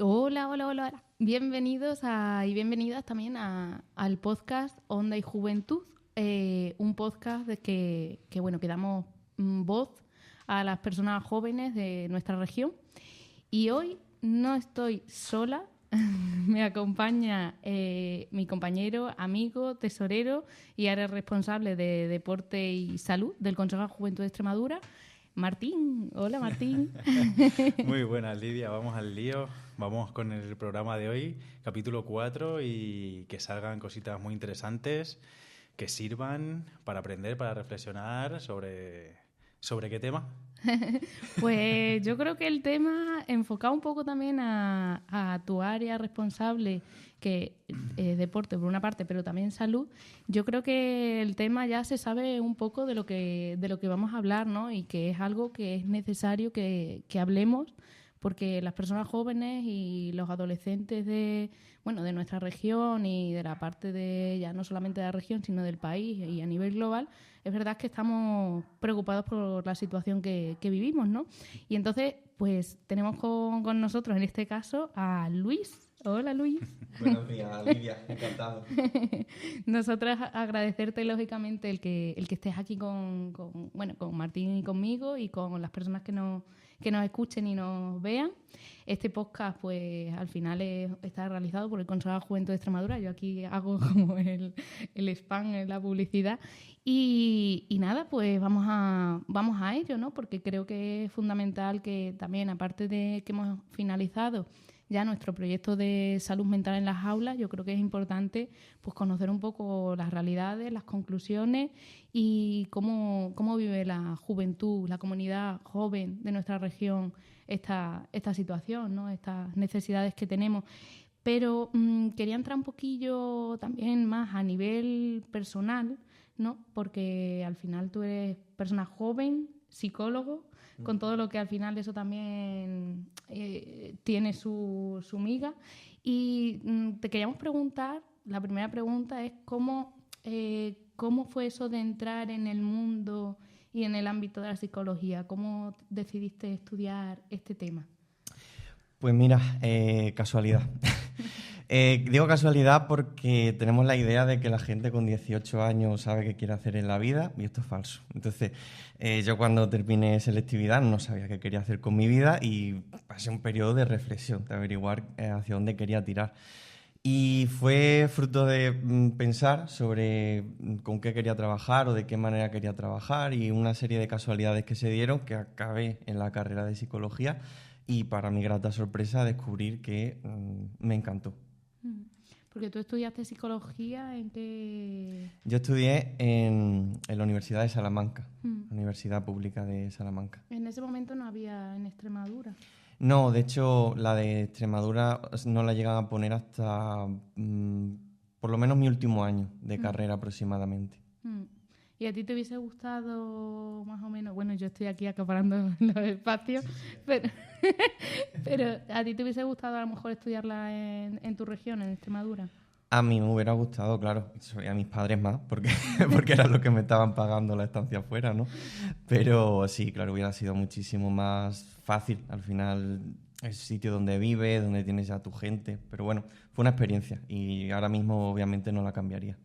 Hola, hola, hola, hola. Bienvenidos y bienvenidas también al podcast Onda y Juventud, un podcast que damos voz a las personas jóvenes de nuestra región. Y hoy no estoy sola, me acompaña mi compañero, amigo, tesorero y área responsable de Deporte y Salud del Consejo de Juventud de Extremadura, Martín. Hola, Martín. Muy buenas, Lidia. Vamos al lío. Vamos con el programa de hoy, capítulo 4, y que salgan cositas muy interesantes que sirvan para aprender, para reflexionar sobre qué tema. Pues yo creo que el tema enfocado un poco también a tu área responsable, que es deporte por una parte, pero también salud. Yo creo que el tema ya se sabe un poco de lo que vamos a hablar, ¿no? Y que es algo que es necesario que hablemos, porque las personas jóvenes y los adolescentes de nuestra región y de la parte de ya no solamente de la región, sino del país y a nivel global, es verdad que estamos preocupados por la situación que vivimos, ¿no? Y entonces, pues tenemos con nosotros en este caso a Luis. Hola, Luis. Buenos días, Lidia, encantado. Nosotras agradecerte lógicamente el que estés aquí con Martín y conmigo y con las personas que nos escuchen y nos vean. Este podcast, pues al final está realizado por el Consejo de Juventud de Extremadura. Yo aquí hago como el spam, la publicidad. Y nada, pues vamos a ello, ¿no? Porque creo que es fundamental que también, aparte de que hemos finalizado ya nuestro proyecto de salud mental en las aulas, yo creo que es importante pues conocer un poco las realidades, las conclusiones y cómo vive la juventud, la comunidad joven de nuestra región esta situación, ¿no? Estas necesidades que tenemos. Pero quería entrar un poquillo también más a nivel personal, ¿no? Porque al final tú eres persona joven, psicólogo, con todo lo que al final eso también tiene su miga. Y te queríamos preguntar, la primera pregunta es cómo fue eso de entrar en el mundo y en el ámbito de la psicología. ¿Cómo decidiste estudiar este tema? Pues mira, casualidad. Digo casualidad porque tenemos la idea de que la gente con 18 años sabe qué quiere hacer en la vida y esto es falso. Entonces, yo cuando terminé selectividad no sabía qué quería hacer con mi vida y pasé un periodo de reflexión, de averiguar hacia dónde quería tirar. Y fue fruto de pensar sobre con qué quería trabajar o de qué manera quería trabajar y una serie de casualidades que se dieron que acabé en la carrera de psicología y para mi grata sorpresa descubrir que me encantó. Porque tú estudiaste psicología ¿en qué? Yo estudié en la Universidad de Salamanca, la Universidad Pública de Salamanca. En ese momento no había en Extremadura. No, de hecho, la de Extremadura no la llegan a poner hasta por lo menos mi último año de carrera aproximadamente. ¿Y a ti te hubiese gustado más o menos? Bueno, yo estoy aquí acaparando los espacios, pero ¿a ti te hubiese gustado a lo mejor estudiarla en tu región, en Extremadura? A mí me hubiera gustado, claro, y a mis padres más, porque, porque era lo que me estaban pagando la estancia afuera, ¿no? Pero sí, claro, hubiera sido muchísimo más fácil. Al final, el sitio donde vives, donde tienes ya tu gente. Pero bueno, fue una experiencia y ahora mismo obviamente no la cambiaría.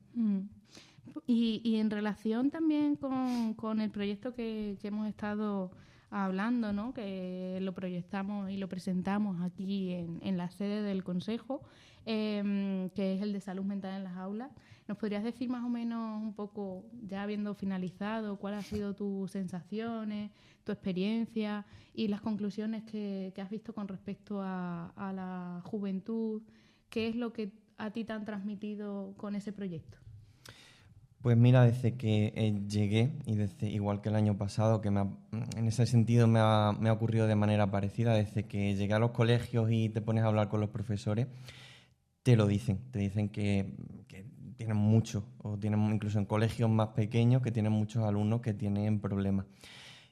Y en relación también con el proyecto que hemos estado hablando, ¿no? Que lo proyectamos y lo presentamos aquí en la sede del Consejo, que es el de salud mental en las aulas. ¿Nos podrías decir más o menos un poco, ya habiendo finalizado, cuáles han sido tus sensaciones, tu experiencia y las conclusiones que has visto con respecto a la juventud? ¿Qué es lo que a ti te han transmitido con ese proyecto? Pues mira, desde que llegué y desde igual que el año pasado, en ese sentido me ha ocurrido de manera parecida, desde que llegué a los colegios y te pones a hablar con los profesores, te dicen que tienen mucho, o tienen incluso en colegios más pequeños que tienen muchos alumnos que tienen problemas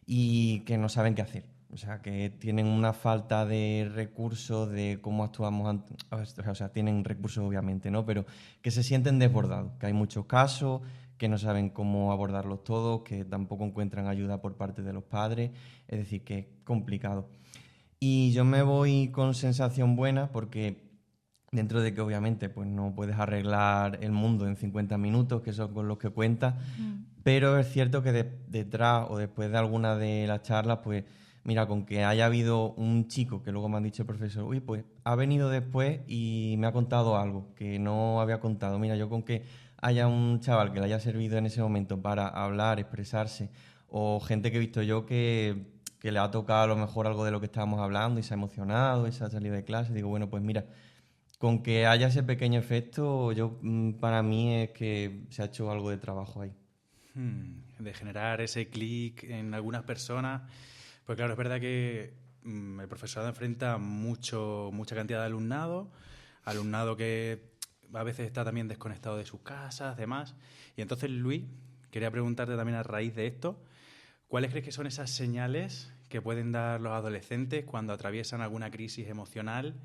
y que no saben qué hacer. O sea, que tienen una falta de recursos de cómo actuamos. O sea, tienen recursos obviamente, ¿no? Pero que se sienten desbordados, que hay muchos casos, que no saben cómo abordarlos todos, que tampoco encuentran ayuda por parte de los padres. Es decir, que es complicado. Y yo me voy con sensación buena porque dentro de que obviamente pues no puedes arreglar el mundo en 50 minutos, que son con los que cuentas, pero es cierto que detrás o después de alguna de las charlas, pues mira, con que haya habido un chico que luego me han dicho el profesor, uy, pues ha venido después y me ha contado algo que no había contado. Mira, yo con que haya un chaval que le haya servido en ese momento para hablar, expresarse, o gente que he visto yo que le ha tocado a lo mejor algo de lo que estábamos hablando y se ha emocionado y se ha salido de clase, digo, bueno, pues mira, con que haya ese pequeño efecto, para mí es que se ha hecho algo de trabajo ahí. De generar ese clic en algunas personas. Pues claro, es verdad que el profesorado enfrenta mucha cantidad de alumnado que a veces está también desconectado de sus casas, demás. Y entonces, Luis, quería preguntarte también a raíz de esto, ¿cuáles crees que son esas señales que pueden dar los adolescentes cuando atraviesan alguna crisis emocional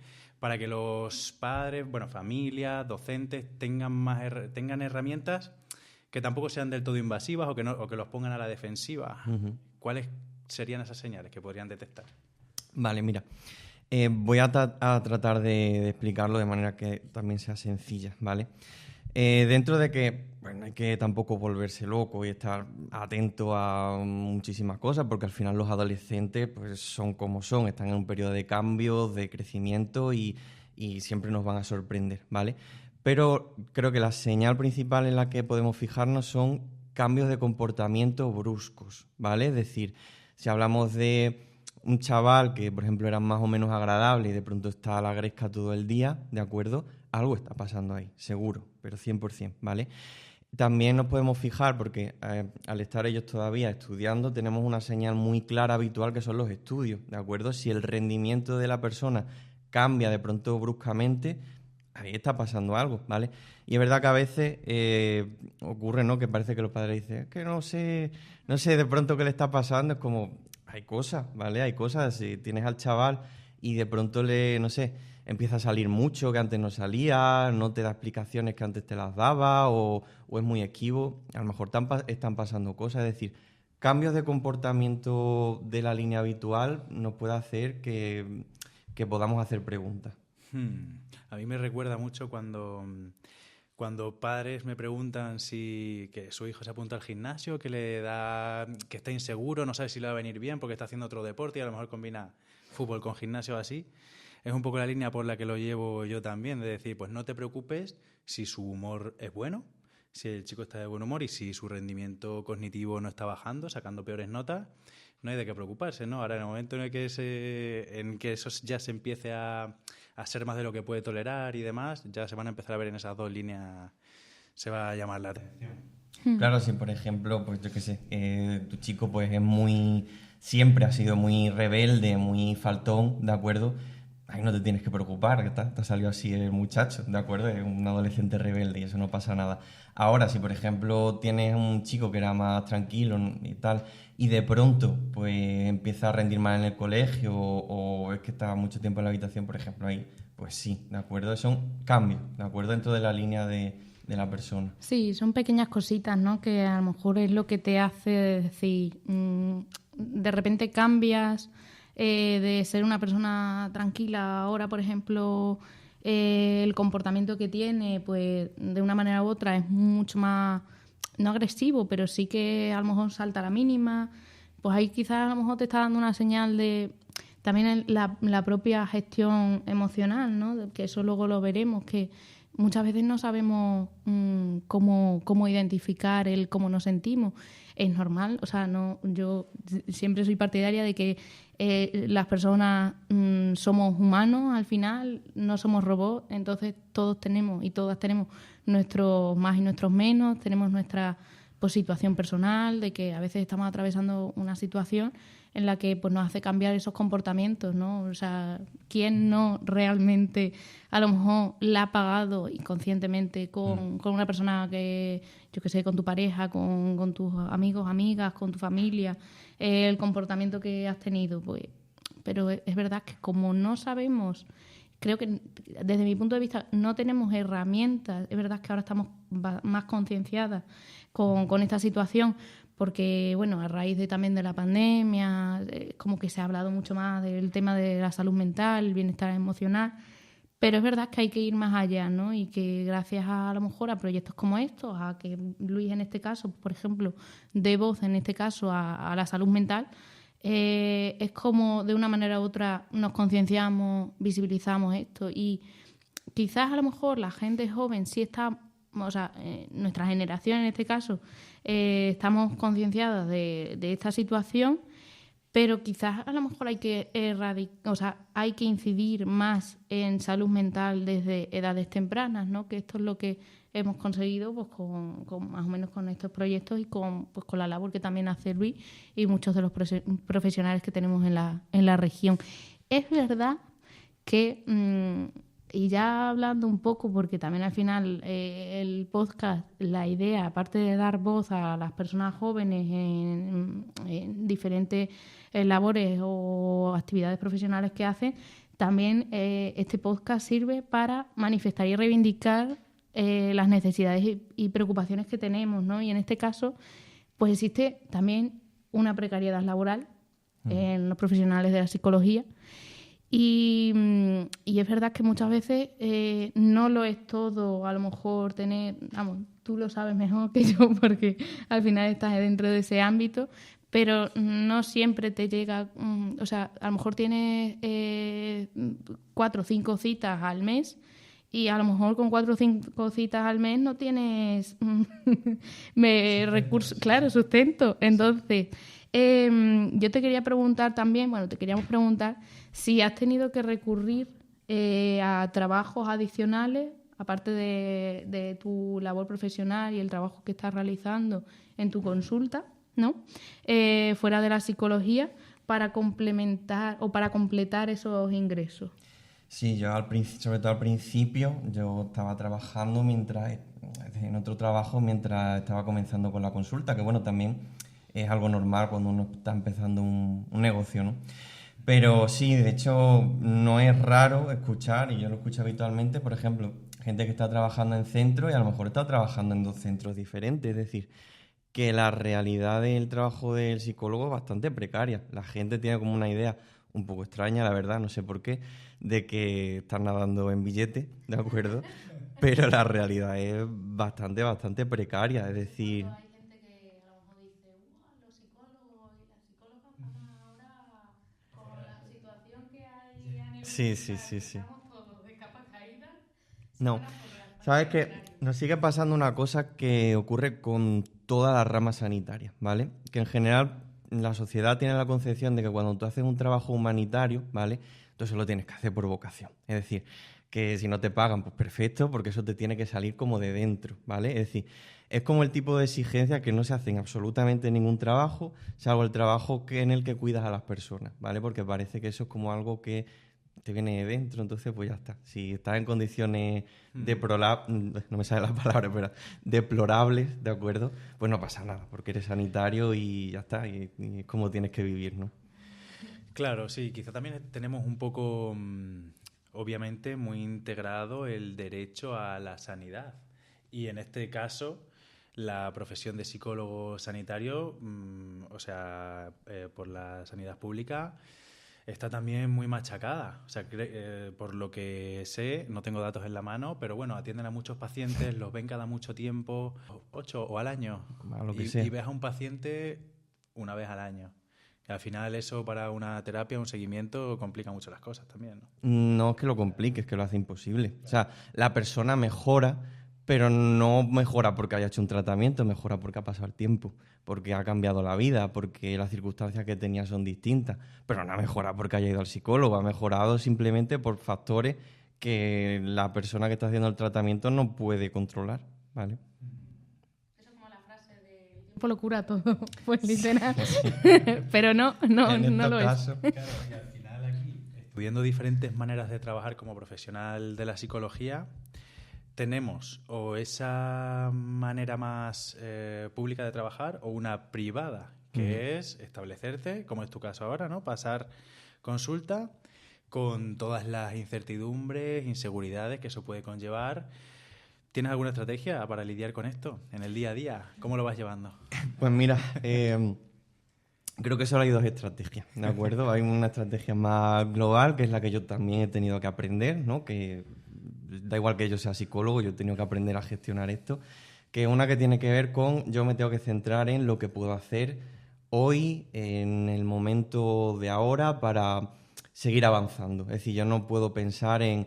para que los padres, familias, docentes tengan herramientas que tampoco sean del todo invasivas o que los pongan a la defensiva? ¿Cuáles serían esas señales que podrían detectar? Vale, mira, voy a tratar de explicarlo de manera que también sea sencilla, ¿vale? Dentro de que no hay que tampoco volverse loco y estar atento a muchísimas cosas, porque al final los adolescentes pues son como son, están en un periodo de cambio, de crecimiento y siempre nos van a sorprender, ¿vale? Pero creo que la señal principal en la que podemos fijarnos son cambios de comportamiento bruscos, ¿vale? Es decir, si hablamos de un chaval que, por ejemplo, era más o menos agradable y de pronto está a la gresca todo el día, ¿de acuerdo? Algo está pasando ahí, seguro, pero 100%, ¿vale? También nos podemos fijar, porque al estar ellos todavía estudiando, tenemos una señal muy clara, habitual, que son los estudios, ¿de acuerdo? Si el rendimiento de la persona cambia de pronto bruscamente, ahí está pasando algo, ¿vale? Y es verdad que a veces ocurre, ¿no?, que parece que los padres dicen, es que no sé de pronto qué le está pasando, es como, hay cosas, ¿vale? Hay cosas, si tienes al chaval y de pronto empieza a salir mucho que antes no salía, no te da explicaciones que antes te las daba o es muy esquivo, a lo mejor están pasando cosas, es decir, cambios de comportamiento de la línea habitual nos puede hacer que podamos hacer preguntas. A mí me recuerda mucho cuando padres me preguntan que su hijo se apunta al gimnasio, que está inseguro, no sabe si le va a venir bien porque está haciendo otro deporte y a lo mejor combina fútbol con gimnasio así. Es un poco la línea por la que lo llevo yo también, de decir, pues no te preocupes si su humor es bueno, si el chico está de buen humor y si su rendimiento cognitivo no está bajando, sacando peores notas, no hay de qué preocuparse, ¿no? Ahora, en el momento en que eso ya se empiece a ser más de lo que puede tolerar y demás, ya se van a empezar a ver en esas dos líneas, se va a llamar la atención. Claro, si por ejemplo, pues yo qué sé, tu chico pues siempre ha sido muy rebelde, muy faltón, ¿de acuerdo? Ahí no te tienes que preocupar, que te ha salido así el muchacho, ¿de acuerdo? Es un adolescente rebelde y eso no pasa nada. Ahora, si por ejemplo tienes un chico que era más tranquilo y tal, y de pronto pues empieza a rendir mal en el colegio o es que está mucho tiempo en la habitación, por ejemplo, ahí, pues sí, ¿de acuerdo? Son cambios, ¿de acuerdo? Dentro de la línea de la persona. Sí, son pequeñas cositas, ¿no? Que a lo mejor es lo que te hace decir, de repente cambias de ser una persona tranquila, ahora, por ejemplo, el comportamiento que tiene, pues de una manera u otra es mucho más, no agresivo, pero sí que a lo mejor salta a la mínima. Pues ahí quizás a lo mejor te está dando una señal de también la propia gestión emocional, ¿no? Que eso luego lo veremos, que muchas veces no sabemos cómo identificar cómo nos sentimos. Es normal, o sea, yo siempre soy partidaria de que las personas somos humanos al final, no somos robots, entonces todos tenemos y todas tenemos nuestros más y nuestros menos, tenemos nuestra situación personal, de que a veces estamos atravesando una situación en la que pues, nos hace cambiar esos comportamientos, ¿no? O sea, ¿quién no realmente a lo mejor la ha pagado inconscientemente con una persona que, yo qué sé, con tu pareja, con tus amigos, amigas, con tu familia, el comportamiento que has tenido? Pues, pero es verdad que como no sabemos creo que desde mi punto de vista no tenemos herramientas. Es verdad que ahora estamos más concienciadas con esta situación, porque, bueno, a raíz también de la pandemia, como que se ha hablado mucho más del tema de la salud mental, el bienestar emocional, pero es verdad que hay que ir más allá, ¿no? Y que gracias a lo mejor a proyectos como estos, a que Luis en este caso, por ejemplo, dé voz en este caso a la salud mental, es como de una manera u otra nos concienciamos, visibilizamos esto, y quizás a lo mejor la gente joven sí está, o sea, nuestra generación en este caso, estamos concienciadas de esta situación, pero quizás a lo mejor hay que hay que incidir más en salud mental desde edades tempranas, ¿no? Que esto es lo que hemos conseguido pues con más o menos con estos proyectos y con la labor que también hace Luis y muchos de los profesionales que tenemos en la región. Es verdad que, y ya hablando un poco, porque también al final el podcast, la idea, aparte de dar voz a las personas jóvenes en diferentes labores o actividades profesionales que hacen, también este podcast sirve para manifestar y reivindicar las necesidades y preocupaciones que tenemos, ¿no? Y en este caso, pues existe también una precariedad laboral en los profesionales de la psicología. Y es verdad que muchas veces no lo es todo, a lo mejor tener, vamos, tú lo sabes mejor que yo porque al final estás dentro de ese ámbito, pero no siempre te llega, o sea, a lo mejor tienes 4 o 5 citas al mes y a lo mejor con 4 o 5 citas al mes no tienes recursos, claro, sustento. Entonces, yo te quería preguntar también, te queríamos preguntar si has tenido que recurrir a trabajos adicionales, aparte de tu labor profesional y el trabajo que estás realizando en tu consulta, ¿no? Fuera de la psicología, para complementar o para completar esos ingresos. Sí, yo sobre todo al principio, yo estaba trabajando en otro trabajo mientras estaba comenzando con la consulta, que bueno, también es algo normal cuando uno está empezando un negocio, ¿no? Pero sí, de hecho, no es raro escuchar, y yo lo escucho habitualmente, por ejemplo, gente que está trabajando en centros y a lo mejor está trabajando en 2 centros diferentes, es decir, que la realidad del trabajo del psicólogo es bastante precaria. La gente tiene como una idea un poco extraña, la verdad, no sé por qué, de que están nadando en billetes, ¿de acuerdo? Pero la realidad es bastante precaria, es decir... Hay gente que a lo mejor dice, los psicólogos y las psicólogas están ahora con la situación que hay a nivel Sí. estamos todos de capa caída. No, sabes que nos sigue pasando una cosa que ocurre con todas las ramas sanitarias, ¿vale? Que en general la sociedad tiene la concepción de que cuando tú haces un trabajo humanitario, ¿vale? Entonces lo tienes que hacer por vocación. Es decir, que si no te pagan, pues perfecto, porque eso te tiene que salir como de dentro, ¿vale? Es decir, es como el tipo de exigencia que no se hace en absolutamente ningún trabajo, salvo el trabajo en el que cuidas a las personas, ¿vale? Porque parece que eso es como algo que te viene de dentro, entonces pues ya está. Si estás en condiciones no me sale la palabra, pero deplorables, ¿de acuerdo? Pues no pasa nada, porque eres sanitario y ya está, y es como tienes que vivir, ¿no? Claro, sí, quizá también tenemos un poco, obviamente, muy integrado el derecho a la sanidad. Y en este caso, la profesión de psicólogo sanitario, por la sanidad pública, está también muy machacada. O sea, por lo que sé, no tengo datos en la mano, pero bueno, atienden a muchos pacientes, los ven cada mucho tiempo, 8 o al año. A lo que sea. Y ves a un paciente una vez al año. Que al final eso para una terapia, un seguimiento, complica mucho las cosas también, ¿no? No es que lo complique, es que lo hace imposible. O sea, la persona mejora, pero no mejora porque haya hecho un tratamiento, mejora porque ha pasado el tiempo, porque ha cambiado la vida, porque las circunstancias que tenía son distintas. Pero no ha mejorado porque haya ido al psicólogo, ha mejorado simplemente por factores que la persona que está haciendo el tratamiento no puede controlar, ¿vale? Eso es como la frase de el tiempo lo cura todo, pues literal. Pero no lo es. Claro, y al final aquí, estudiando diferentes maneras de trabajar como profesional de la psicología, tenemos o esa manera más pública de trabajar o una privada, que es establecerte, como es tu caso ahora, ¿no? Pasar consulta, con todas las incertidumbres, inseguridades que eso puede conllevar. ¿Tienes alguna estrategia para lidiar con esto en el día a día? ¿Cómo lo vas llevando? Pues mira, creo que solo hay dos estrategias, ¿de acuerdo? Hay una estrategia más global, que es la que yo también he tenido que aprender, ¿no? Que da igual que yo sea psicólogo, yo he tenido que aprender a gestionar esto, que es una que tiene que ver con yo me tengo que centrar en lo que puedo hacer hoy, en el momento de ahora, para seguir avanzando. Es decir, yo no puedo pensar en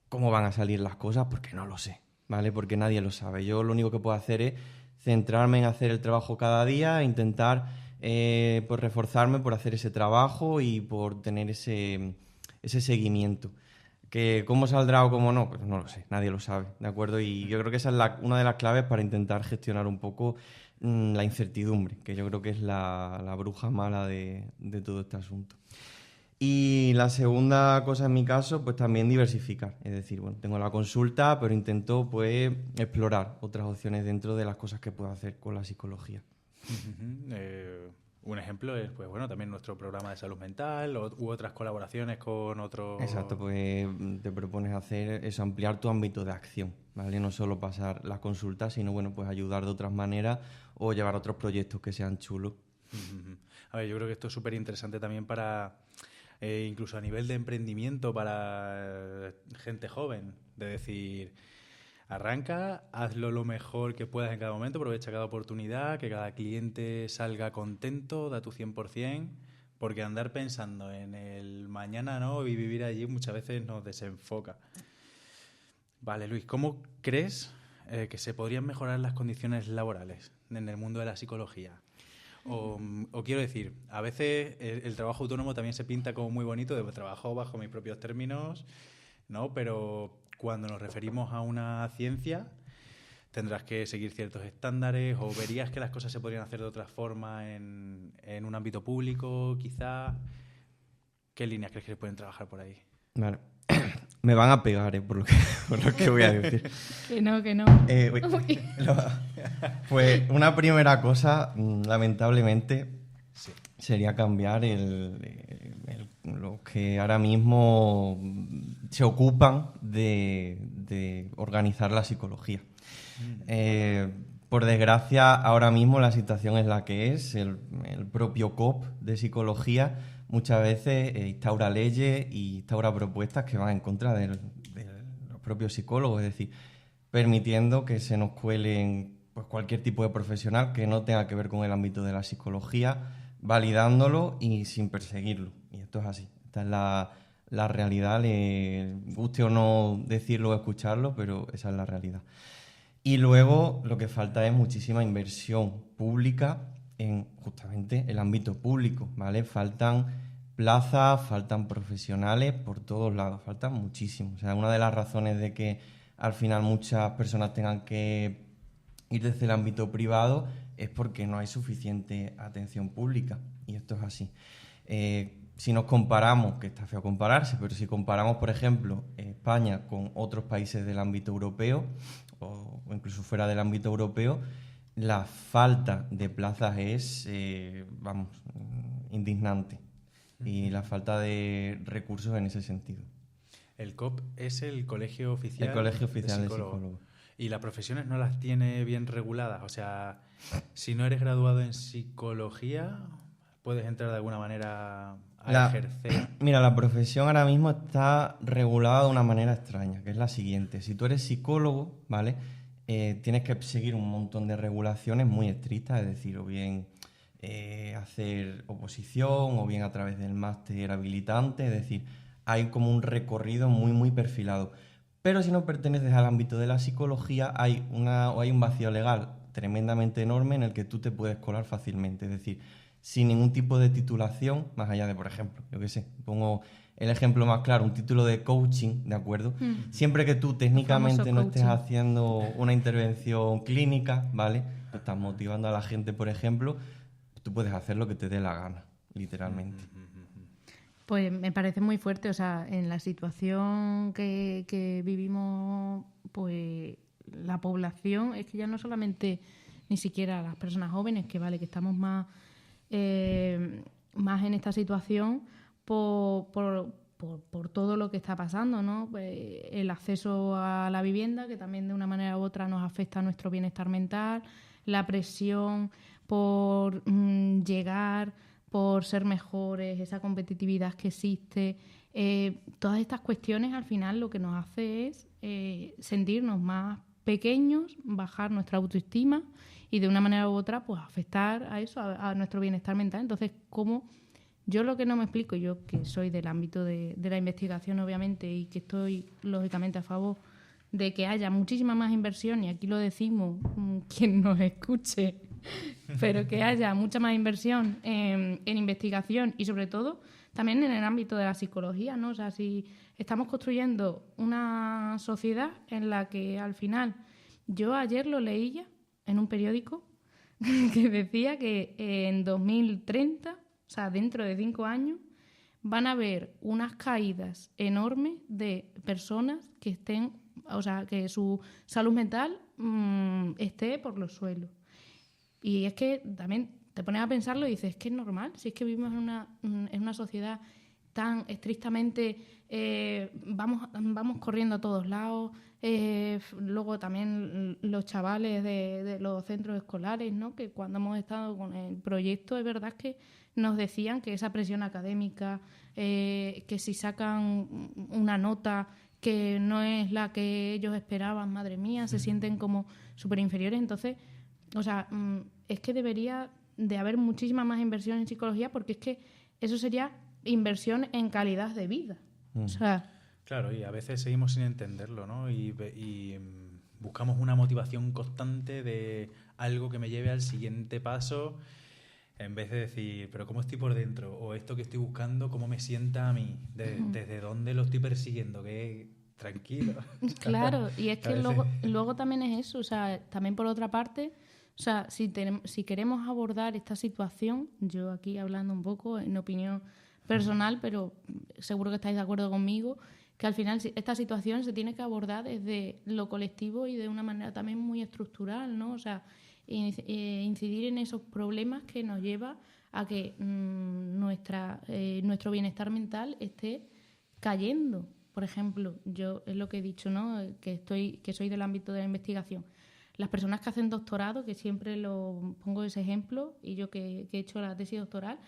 cómo van a salir las cosas porque no lo sé, ¿vale? Porque nadie lo sabe. Yo lo único que puedo hacer es centrarme en hacer el trabajo cada día e intentar pues reforzarme por hacer ese trabajo y por tener ese seguimiento. Que cómo saldrá o cómo no, pues no lo sé, nadie lo sabe, ¿de acuerdo? Y yo creo que esa es una de las claves para intentar gestionar un poco la incertidumbre, que yo creo que es la bruja mala de todo este asunto. Y la segunda cosa en mi caso, pues también diversificar. Es decir, bueno, tengo la consulta, pero intento pues explorar otras opciones dentro de las cosas que puedo hacer con la psicología. Un ejemplo es, pues bueno, también nuestro programa de salud mental u otras colaboraciones con otros... Exacto, pues te propones hacer eso, ampliar tu ámbito de acción, ¿vale? No solo pasar las consultas, sino, bueno, pues ayudar de otras maneras o llevar otros proyectos que sean chulos. A ver, yo creo que esto es súper interesante también para... incluso a nivel de emprendimiento para gente joven, de decir, arranca, hazlo lo mejor que puedas en cada momento, aprovecha cada oportunidad, que cada cliente salga contento, da tu 100%, porque andar pensando en el mañana, ¿no? Y vivir allí muchas veces nos desenfoca. Vale, Luis, ¿cómo crees que se podrían mejorar las condiciones laborales en el mundo de la psicología? O quiero decir, a veces el trabajo autónomo también se pinta como muy bonito, de trabajo bajo mis propios términos, ¿no? Pero cuando nos referimos a una ciencia, tendrás que seguir ciertos estándares o verías que las cosas se podrían hacer de otra forma en un ámbito público, quizá. ¿Qué líneas crees que se pueden trabajar por ahí? Vale. Me van a pegar, por lo que voy a decir. Que no. Pues una primera cosa, lamentablemente, Sí. sería cambiar lo que ahora mismo se ocupan de organizar la psicología. Por desgracia, ahora mismo la situación es la que es. El propio COP de psicología muchas veces instaura leyes y instaura propuestas que van en contra de los propios psicólogos, es decir, permitiendo que se nos cuelen pues, cualquier tipo de profesional que no tenga que ver con el ámbito de la psicología, validándolo y sin perseguirlo. Y esto es así. Esta es la realidad, le guste o no decirlo o escucharlo, pero esa es la realidad. Y luego lo que falta es muchísima inversión pública en justamente el ámbito público, ¿vale? Faltan plazas, faltan profesionales por todos lados, faltan muchísimo. O sea, una de las razones de que al final muchas personas tengan que ir desde el ámbito privado es porque no hay suficiente atención pública, y esto es así. Si nos comparamos, que está feo compararse, pero si comparamos, por ejemplo, España con otros países del ámbito europeo o incluso fuera del ámbito europeo, la falta de plazas es, indignante. Y la falta de recursos en ese sentido. El COP es el Colegio Oficial, El Colegio Oficial de Psicólogos. Psicólogos. Y las profesiones no las tiene bien reguladas. O sea, si no eres graduado en psicología, puedes entrar de alguna manera a ejercer. Mira, la profesión ahora mismo está regulada de una manera extraña, que es la siguiente. Si tú eres psicólogo, ¿vale? Tienes que seguir un montón de regulaciones muy estrictas, es decir, o bien hacer oposición o bien a través del máster habilitante, es decir, hay como un recorrido muy, muy perfilado. Pero si no perteneces al ámbito de la psicología, hay un vacío legal tremendamente enorme en el que tú te puedes colar fácilmente, es decir, sin ningún tipo de titulación, más allá de, por ejemplo, yo qué sé, pongo el ejemplo más claro, un título de coaching, ¿de acuerdo? Siempre que tú técnicamente no estés haciendo una intervención clínica, ¿vale? Tú estás motivando a la gente, por ejemplo, tú puedes hacer lo que te dé la gana, literalmente. Pues me parece muy fuerte, o sea, en la situación que vivimos, pues la población, es que ya no solamente ni siquiera las personas jóvenes, que vale, que estamos más en esta situación por por todo lo que está pasando, ¿no? Pues, el acceso a la vivienda, que también de una manera u otra nos afecta a nuestro bienestar mental, la presión por llegar, por ser mejores, esa competitividad que existe. Todas estas cuestiones al final lo que nos hace es sentirnos más pequeños, bajar nuestra autoestima y de una manera u otra pues afectar a eso, a nuestro bienestar mental. Entonces, ¿cómo? Yo lo que no me explico, yo que soy del ámbito de la investigación obviamente y que estoy lógicamente a favor de que haya muchísima más inversión, y aquí lo decimos quien nos escuche, pero que haya mucha más inversión en investigación y sobre todo también en el ámbito de la psicología, ¿no? O sea, si estamos construyendo una sociedad en la que al final, yo ayer lo leía en un periódico que decía que en 2030, o sea, dentro de 5 años, van a haber unas caídas enormes de personas que estén, o sea, que su salud mental esté por los suelos. Y es que también te pones a pensarlo y dices, es que es normal, si es que vivimos en una sociedad tan estrictamente, vamos corriendo a todos lados, luego también los chavales de los centros escolares, ¿no? Que cuando hemos estado con el proyecto, es verdad que nos decían que esa presión académica, que si sacan una nota que no es la que ellos esperaban, madre mía, se sienten como súper inferiores. Entonces, o sea, es que debería de haber muchísima más inversión en psicología, porque es que eso sería inversión en calidad de vida. O sea, claro, y a veces seguimos sin entenderlo, ¿no? Y buscamos una motivación constante de algo que me lleve al siguiente paso, en vez de decir, pero ¿cómo estoy por dentro? O esto que estoy buscando, ¿cómo me sienta a mí? ¿Desde dónde lo estoy persiguiendo? Que tranquilo. claro, y es que veces... luego también es eso, o sea, también por otra parte, o sea, si queremos abordar esta situación, yo aquí hablando un poco en opinión personal, pero seguro que estáis de acuerdo conmigo, que al final esta situación se tiene que abordar desde lo colectivo y de una manera también muy estructural, ¿no? O sea, incidir en esos problemas que nos lleva a que nuestro bienestar mental esté cayendo. Por ejemplo, yo es lo que he dicho, ¿no? Que soy del ámbito de la investigación. Las personas que hacen doctorado, que siempre lo pongo ese ejemplo, y yo que he hecho la tesis doctoral,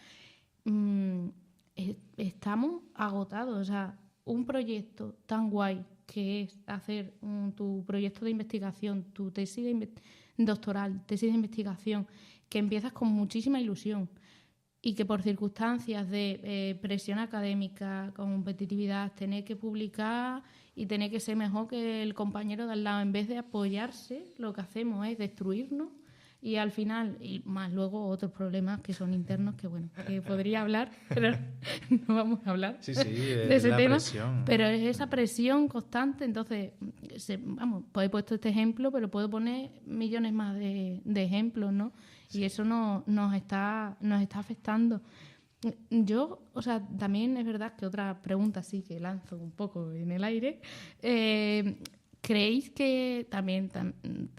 estamos agotados. O sea, un proyecto tan guay que es hacer tu proyecto de investigación, tu tesis doctoral, tesis de investigación, que empiezas con muchísima ilusión y que por circunstancias de presión académica, competitividad, tener que publicar y tener que ser mejor que el compañero de al lado, en vez de apoyarse, lo que hacemos es destruirnos. Y al final, y más luego otros problemas que son internos, que bueno, que podría hablar, pero no vamos a hablar de ese tema. Presión. Pero es esa presión constante. Entonces, pues he puesto este ejemplo, pero puedo poner millones más de ejemplos, ¿no? Sí. Y eso nos está afectando. Yo, o sea, también es verdad que otra pregunta sí que lanzo un poco en el aire. ¿Creéis que también,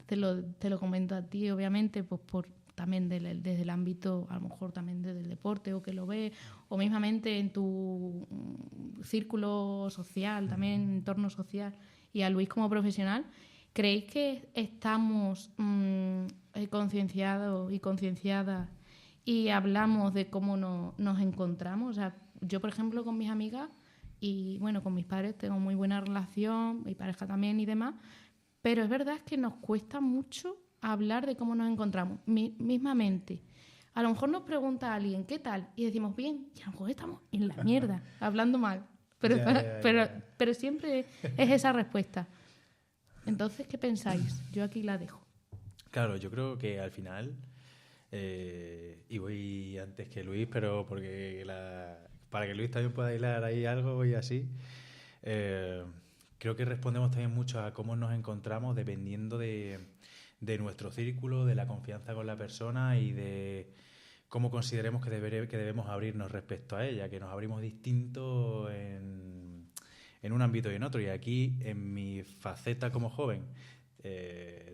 te lo comento a ti, obviamente, pues también desde el ámbito, a lo mejor también desde el deporte, o que lo ves, o mismamente en tu círculo social, también entorno social, y a Luis como profesional, ¿creéis que estamos concienciados y concienciadas y hablamos de cómo nos encontramos? O sea, yo, por ejemplo, con mis amigas y, bueno, con mis padres tengo muy buena relación, mi pareja también y demás, pero es verdad que nos cuesta mucho hablar de cómo nos encontramos. Mismamente, a lo mejor nos pregunta a alguien, ¿qué tal? Y decimos, bien, y a lo mejor estamos en la mierda, hablando mal. Pero siempre es esa respuesta. Entonces, ¿qué pensáis? Yo aquí la dejo. Claro, yo creo que al final, y voy antes que Luis, pero porque para que Luis también pueda hilar ahí algo, voy así. Creo que respondemos también mucho a cómo nos encontramos dependiendo de nuestro círculo, de la confianza con la persona y de cómo consideremos que debemos abrirnos respecto a ella, que nos abrimos distinto en un ámbito y en otro. Y aquí, en mi faceta como joven,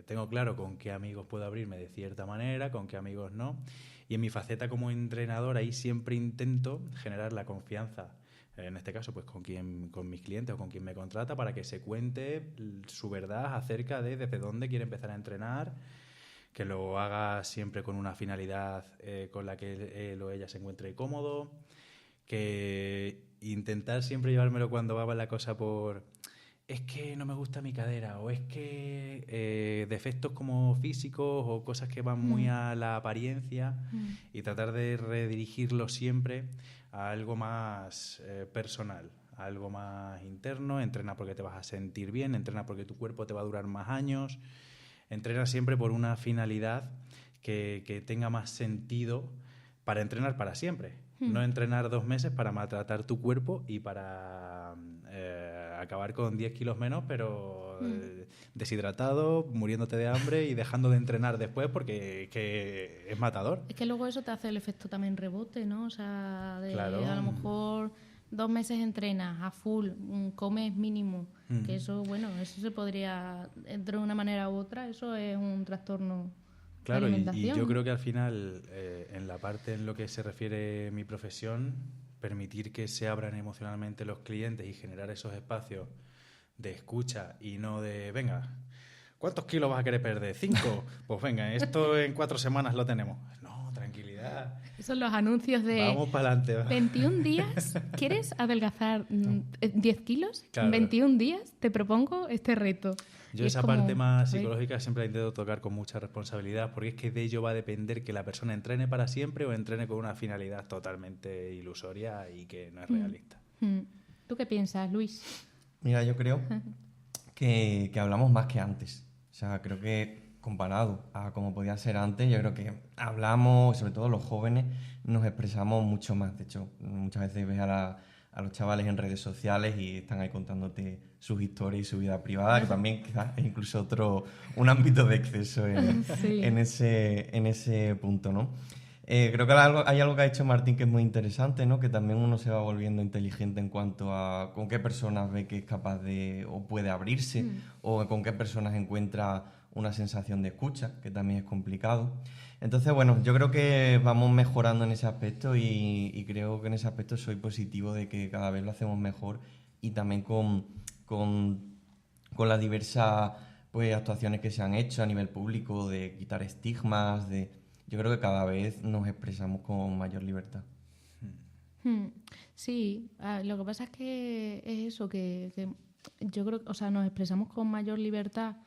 tengo claro con qué amigos puedo abrirme de cierta manera, con qué amigos no. Y en mi faceta como entrenador, ahí siempre intento generar la confianza en este caso pues con mis clientes o con quien me contrata, para que se cuente su verdad acerca de desde dónde quiere empezar a entrenar, que lo haga siempre con una finalidad con la que él o ella se encuentre cómodo, que intentar siempre llevármelo cuando va la cosa por es que no me gusta mi cadera, o es que defectos como físicos o cosas que van muy a la apariencia, y tratar de redirigirlo siempre a algo más personal, a algo más interno. Entrena porque te vas a sentir bien, entrena porque tu cuerpo te va a durar más años, entrena siempre por una finalidad que tenga más sentido para entrenar para siempre. No entrenar 2 meses para maltratar tu cuerpo y para acabar con 10 kilos menos, pero deshidratado, muriéndote de hambre y dejando de entrenar después porque que es matador. Es que luego eso te hace el efecto también rebote, ¿no? O sea, Claro. a lo mejor 2 meses entrenas a full, comes mínimo, que eso, bueno, eso se podría, de una manera u otra, eso es un trastorno. Claro, y yo creo que al final, en la parte en lo que se refiere mi profesión, permitir que se abran emocionalmente los clientes y generar esos espacios de escucha y no de, venga, ¿cuántos kilos vas a querer perder? 5. Pues venga, esto en 4 semanas lo tenemos. No, tranquilidad. Esos son los anuncios de... Vamos para adelante. 21 días, ¿quieres adelgazar 10 kilos? Claro. En 21 días te propongo este reto. Yo esa parte más psicológica siempre la intento tocar con mucha responsabilidad, porque es que de ello va a depender que la persona entrene para siempre o entrene con una finalidad totalmente ilusoria y que no es realista. ¿Tú qué piensas, Luis? Mira, yo creo que hablamos más que antes. O sea, creo que comparado a como podía ser antes, yo creo que hablamos, sobre todo los jóvenes, nos expresamos mucho más. De hecho, muchas veces ves a los chavales en redes sociales y están ahí contándote sus historias y su vida privada, que también quizás es incluso un ámbito de exceso en ese punto, ¿no? Creo que hay algo que ha hecho Martín que es muy interesante, ¿no? Que también uno se va volviendo inteligente en cuanto a con qué personas ve que es capaz de o puede abrirse, o con qué personas encuentra una sensación de escucha, que también es complicado. Entonces, bueno, yo creo que vamos mejorando en ese aspecto y creo que en ese aspecto soy positivo de que cada vez lo hacemos mejor, y también con las diversas pues, actuaciones que se han hecho a nivel público de quitar estigmas, yo creo que cada vez nos expresamos con mayor libertad. Sí, lo que pasa es que es eso, que yo creo que, o sea, nos expresamos con mayor libertad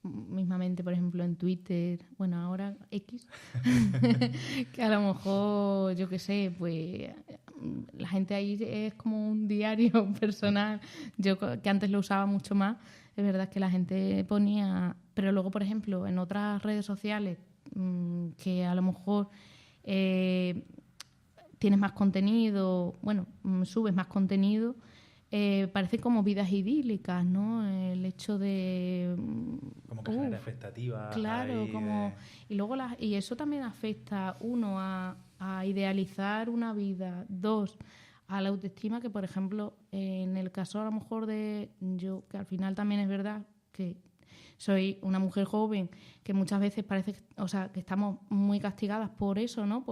mismamente, por ejemplo, en Twitter, bueno, ahora X, que a lo mejor, yo qué sé, pues la gente ahí es como un diario personal. Yo que antes lo usaba mucho más, es verdad que la gente ponía, pero luego, por ejemplo, en otras redes sociales que a lo mejor tienes más contenido, bueno, subes más contenido, parece como vidas idílicas, ¿no? El hecho de... Como que genera expectativas. Claro, como... Y luego y eso también afecta, uno, a idealizar una vida, 2, a la autoestima, que por ejemplo, en el caso a lo mejor de yo, que al final también es verdad que soy una mujer joven, que muchas veces parece, o sea, que estamos muy castigadas por eso, ¿no?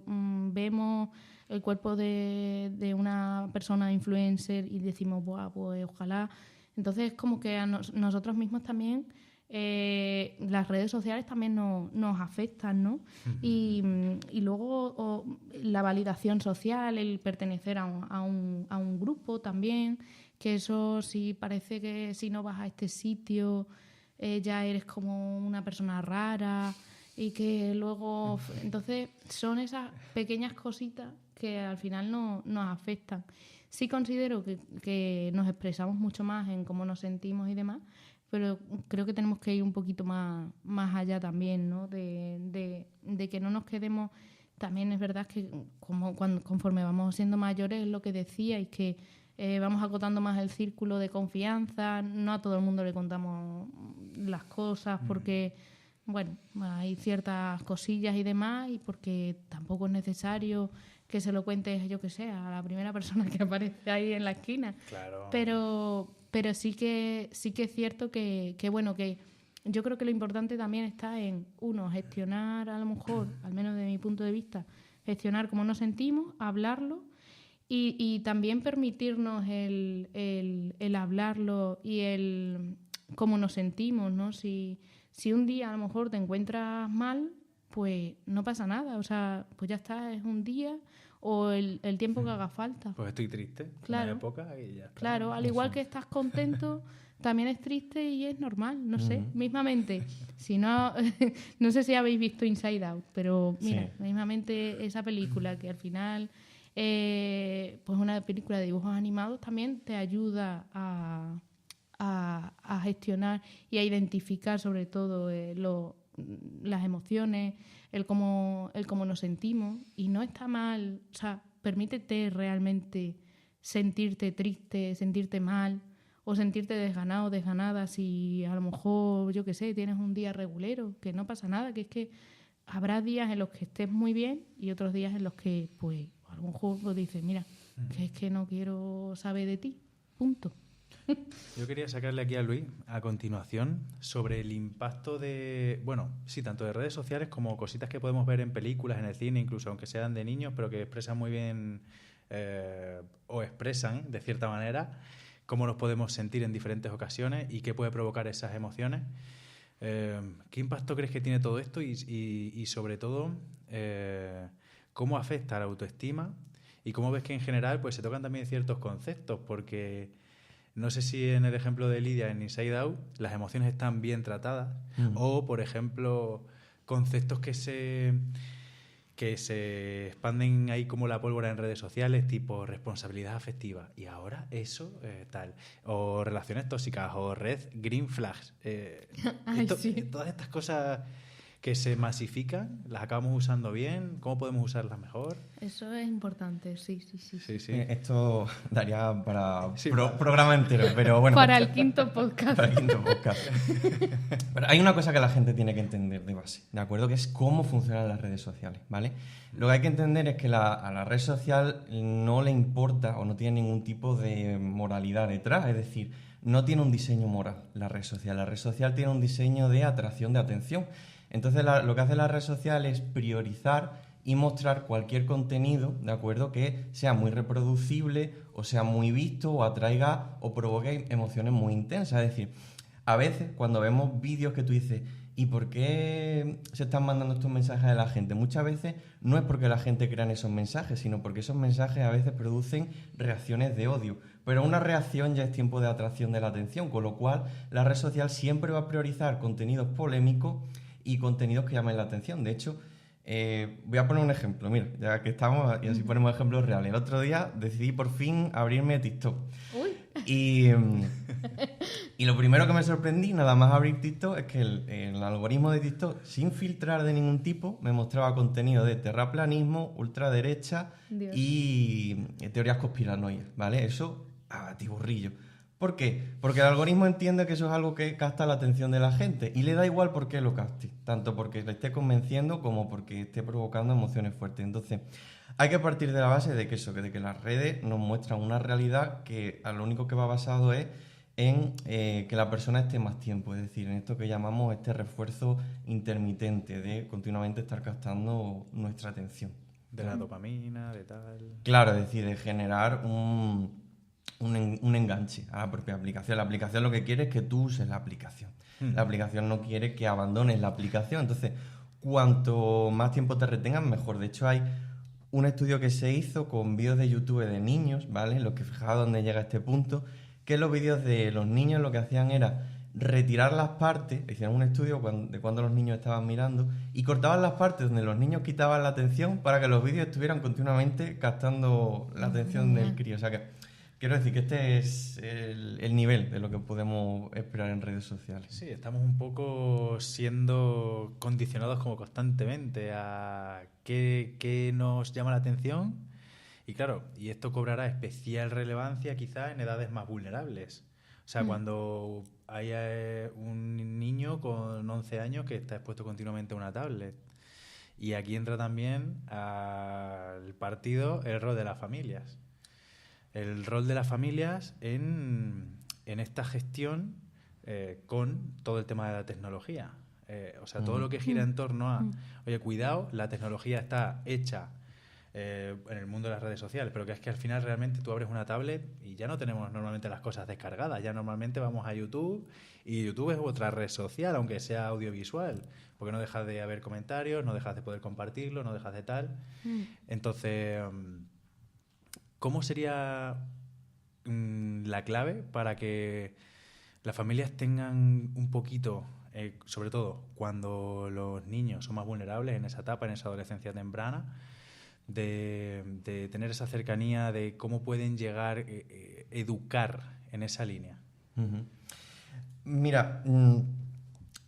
Vemos el cuerpo de una persona influencer y decimos, buah, pues ojalá. Entonces, como que a nosotros mismos también, las redes sociales también nos afectan, ¿no? Y luego la validación social, el pertenecer a un grupo también, que eso sí parece que si no vas a este sitio ya eres como una persona rara, y que luego... Entonces, son esas pequeñas cositas que al final nos afectan. Sí considero que nos expresamos mucho más en cómo nos sentimos y demás, pero creo que tenemos que ir un poquito más allá también, ¿no? De que no nos quedemos... También es verdad que conforme vamos siendo mayores, es lo que decíais, que vamos acotando más el círculo de confianza. No a todo el mundo le contamos las cosas porque, bueno, hay ciertas cosillas y demás, y porque tampoco es necesario que se lo cuentes, yo que sé, a la primera persona que aparece ahí en la esquina. Claro. Pero sí que es cierto que bueno, que yo creo que lo importante también está en, uno, gestionar, a lo mejor, al menos de mi punto de vista, gestionar cómo nos sentimos, hablarlo, Y también permitirnos el hablarlo y el cómo nos sentimos, ¿no? Si un día a lo mejor te encuentras mal, pues no pasa nada. O sea, pues ya está, es un día o el tiempo que haga falta. Pues estoy triste, claro, una época y ya está. Claro, al igual que estás contento, también es triste y es normal, no sé. Mismamente, si no, no sé si habéis visto Inside Out, pero mira, mismamente esa película que al final, pues una película de dibujos animados también te ayuda a gestionar y a identificar sobre todo las emociones, el cómo nos sentimos, y no está mal. O sea, permítete realmente sentirte triste, sentirte mal o sentirte desganado o desganada si a lo mejor, yo qué sé, tienes un día regulero, que no pasa nada, que es que habrá días en los que estés muy bien y otros días en los que, pues, a lo mejor pues, dices, mira, que es que no quiero saber de ti, punto. Yo quería sacarle aquí a Luis, a continuación, sobre el impacto de, bueno, sí, tanto de redes sociales como cositas que podemos ver en películas, en el cine, incluso aunque sean de niños, pero que expresan muy bien o expresan de cierta manera cómo nos podemos sentir en diferentes ocasiones y qué puede provocar esas emociones. ¿Qué impacto crees que tiene todo esto y sobre todo, cómo afecta a la autoestima y cómo ves que en general pues se tocan también ciertos conceptos? Porque no sé si en el ejemplo de Lidia en Inside Out las emociones están bien tratadas o, por ejemplo, conceptos que se expanden ahí como la pólvora en redes sociales, tipo responsabilidad afectiva. Y ahora eso, tal. O relaciones tóxicas, o red green flags. Todas estas cosas que se masifican, ¿las acabamos usando bien? ¿Cómo podemos usarlas mejor? Eso es importante, sí. Esto daría para programa entero, pero bueno. Para el quinto podcast. Para el quinto podcast. Pero hay una cosa que la gente tiene que entender de base, ¿de acuerdo? Que es cómo funcionan las redes sociales, ¿vale? Lo que hay que entender es que a la red social no le importa o no tiene ningún tipo de moralidad detrás, es decir, no tiene un diseño moral la red social. La red social tiene un diseño de atracción de atención. Entonces lo que hace la red social es priorizar y mostrar cualquier contenido, ¿de acuerdo?, que sea muy reproducible o sea muy visto o atraiga o provoque emociones muy intensas. Es decir, a veces cuando vemos vídeos que tú dices, ¿y por qué se están mandando estos mensajes a la gente? Muchas veces no es porque la gente crea en esos mensajes, sino porque esos mensajes a veces producen reacciones de odio. Pero una reacción ya es tiempo de atracción de la atención, con lo cual la red social siempre va a priorizar contenidos polémicos y contenidos que llamen la atención. De hecho, voy a poner un ejemplo, mira, ya que estamos, y así ponemos ejemplos reales. El otro día decidí por fin abrirme TikTok. Y lo primero que me sorprendí, nada más abrir TikTok, es que el algoritmo de TikTok, sin filtrar de ningún tipo, me mostraba contenido de terraplanismo, ultraderecha y teorías conspiranoicas, ¿vale? Eso a batiburrillo. ¿Por qué? Porque el algoritmo entiende que eso es algo que capta la atención de la gente y le da igual por qué lo capte, tanto porque le esté convenciendo como porque esté provocando emociones fuertes. Entonces, hay que partir de la base de que las redes nos muestran una realidad que a lo único que va basado es en que la persona esté más tiempo, es decir, en esto que llamamos este refuerzo intermitente de continuamente estar captando nuestra atención. De la dopamina, de tal... Claro, es decir, de generar un enganche a la propia aplicación. La aplicación lo que quiere es que tú uses la aplicación. La aplicación no quiere que abandones la aplicación. Entonces, cuanto más tiempo te retengan, mejor. De hecho, hay un estudio que se hizo con vídeos de YouTube de niños, ¿vale? Los que fijaos dónde llega este punto, que los vídeos de los niños lo que hacían era retirar las partes, hicieron un estudio de cuando los niños estaban mirando y cortaban las partes donde los niños quitaban la atención para que los vídeos estuvieran continuamente captando la atención del crío. O sea que quiero decir que este es el nivel de lo que podemos esperar en redes sociales. Sí, estamos un poco siendo condicionados como constantemente a qué nos llama la atención. Y claro, y esto cobrará especial relevancia quizás en edades más vulnerables. O sea, cuando haya un niño con 11 años que está expuesto continuamente a una tablet. Y aquí entra también al partido el rol de las familias. El rol de las familias en esta gestión con todo el tema de la tecnología. O sea, todo lo que gira en torno a, oye, cuidado, la tecnología está hecha en el mundo de las redes sociales, pero que es que al final realmente tú abres una tablet y ya no tenemos normalmente las cosas descargadas, ya normalmente vamos a YouTube y YouTube es otra red social, aunque sea audiovisual, porque no dejas de haber comentarios, no dejas de poder compartirlo, no dejas de tal. Entonces, ¿cómo sería la clave para que las familias tengan un poquito, sobre todo cuando los niños son más vulnerables en esa etapa, en esa adolescencia temprana, de tener esa cercanía de cómo pueden llegar, educar en esa línea? Uh-huh. Mira,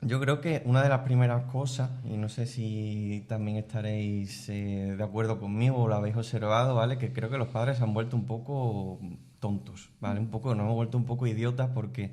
yo creo que una de las primeras cosas, y no sé si también estaréis de acuerdo conmigo o lo habéis observado, ¿vale? Que creo que los padres se han vuelto un poco tontos, ¿vale? Nos hemos vuelto un poco idiotas porque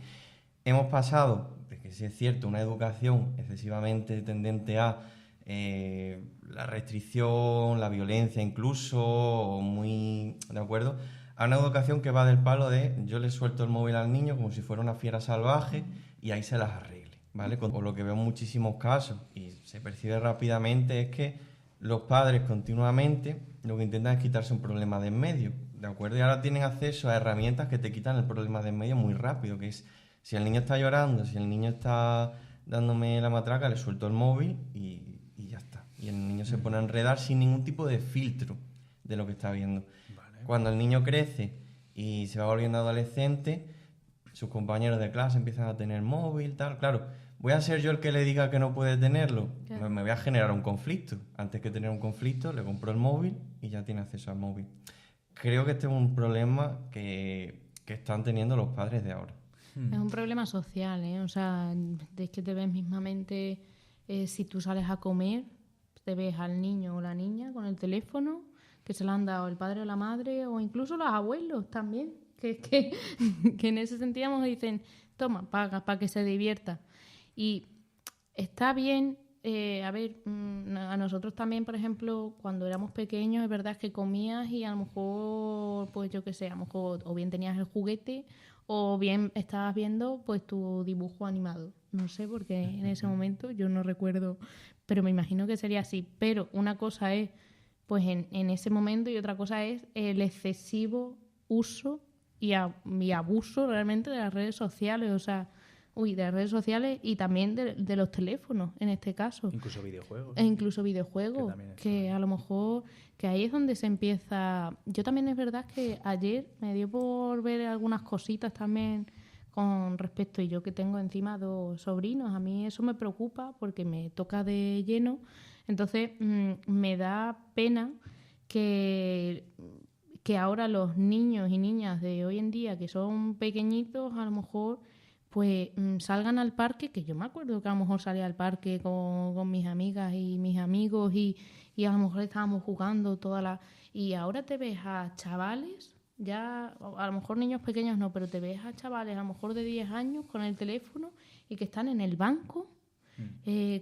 hemos pasado, de que sí es cierto, una educación excesivamente tendente a la restricción, la violencia incluso, o muy, ¿de acuerdo?, a una educación que va del palo de yo le suelto el móvil al niño como si fuera una fiera salvaje y ahí se las arregle, ¿vale? O lo que veo en muchísimos casos y se percibe rápidamente es que los padres continuamente lo que intentan es quitarse un problema de en medio, ¿de acuerdo? Y ahora tienen acceso a herramientas que te quitan el problema de en medio muy rápido, que es si el niño está llorando, si el niño está dándome la matraca, le suelto el móvil y ya está. Y el niño se pone a enredar sin ningún tipo de filtro de lo que está viendo. Vale. Cuando el niño crece y se va volviendo adolescente, sus compañeros de clase empiezan a tener móvil, tal. Claro, ¿voy a ser yo el que le diga que no puede tenerlo? Claro. Me voy a generar un conflicto. Antes que tener un conflicto, le compro el móvil y ya tiene acceso al móvil. Creo que este es un problema que están teniendo los padres de ahora. Es un problema social, ¿eh? O sea, es que te ves mismamente, si tú sales a comer, te ves al niño o la niña con el teléfono, que se lo han dado el padre o la madre, o incluso los abuelos también, que en ese sentido nos dicen, toma, paga para que se divierta. Y está bien, a ver, a nosotros también, por ejemplo, cuando éramos pequeños, es verdad que comías y a lo mejor, pues yo qué sé, a lo mejor o bien tenías el juguete o bien estabas viendo pues tu dibujo animado. No sé, porque en ese momento yo no recuerdo, pero me imagino que sería así. Pero una cosa es pues en ese momento y otra cosa es el excesivo uso y abuso realmente de las redes sociales, o sea, de las redes sociales y también de los teléfonos, en este caso. Incluso videojuegos. E incluso videojuegos, que a lo mejor, que ahí es donde se empieza. Yo también es verdad que ayer me dio por ver algunas cositas también con respecto, y yo que tengo encima 2 sobrinos, a mí eso me preocupa porque me toca de lleno, entonces me da pena que ahora los niños y niñas de hoy en día que son pequeñitos a lo mejor pues salgan al parque, que yo me acuerdo que a lo mejor salía al parque con mis amigas y mis amigos y a lo mejor estábamos jugando y ahora te ves a chavales, ya a lo mejor niños pequeños no, pero te ves a chavales a lo mejor de 10 años con el teléfono y que están en el banco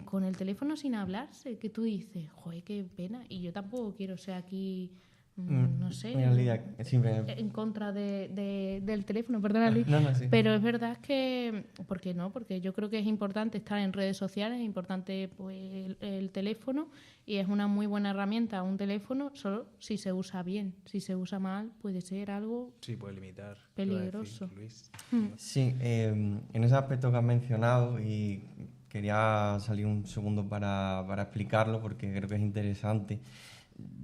con el teléfono sin hablarse, que tú dices, joder, qué pena, y yo tampoco quiero ser aquí... no sé, Lidia, en contra del teléfono, perdona Luis, sí. Pero es verdad que, ¿por qué no? Porque yo creo que es importante estar en redes sociales, es importante pues el teléfono y es una muy buena herramienta un teléfono, solo si se usa bien, si se usa mal puede ser algo puede limitar, peligroso. Decir, Luis. Sí, en ese aspecto que has mencionado y quería salir un segundo para explicarlo porque creo que es interesante.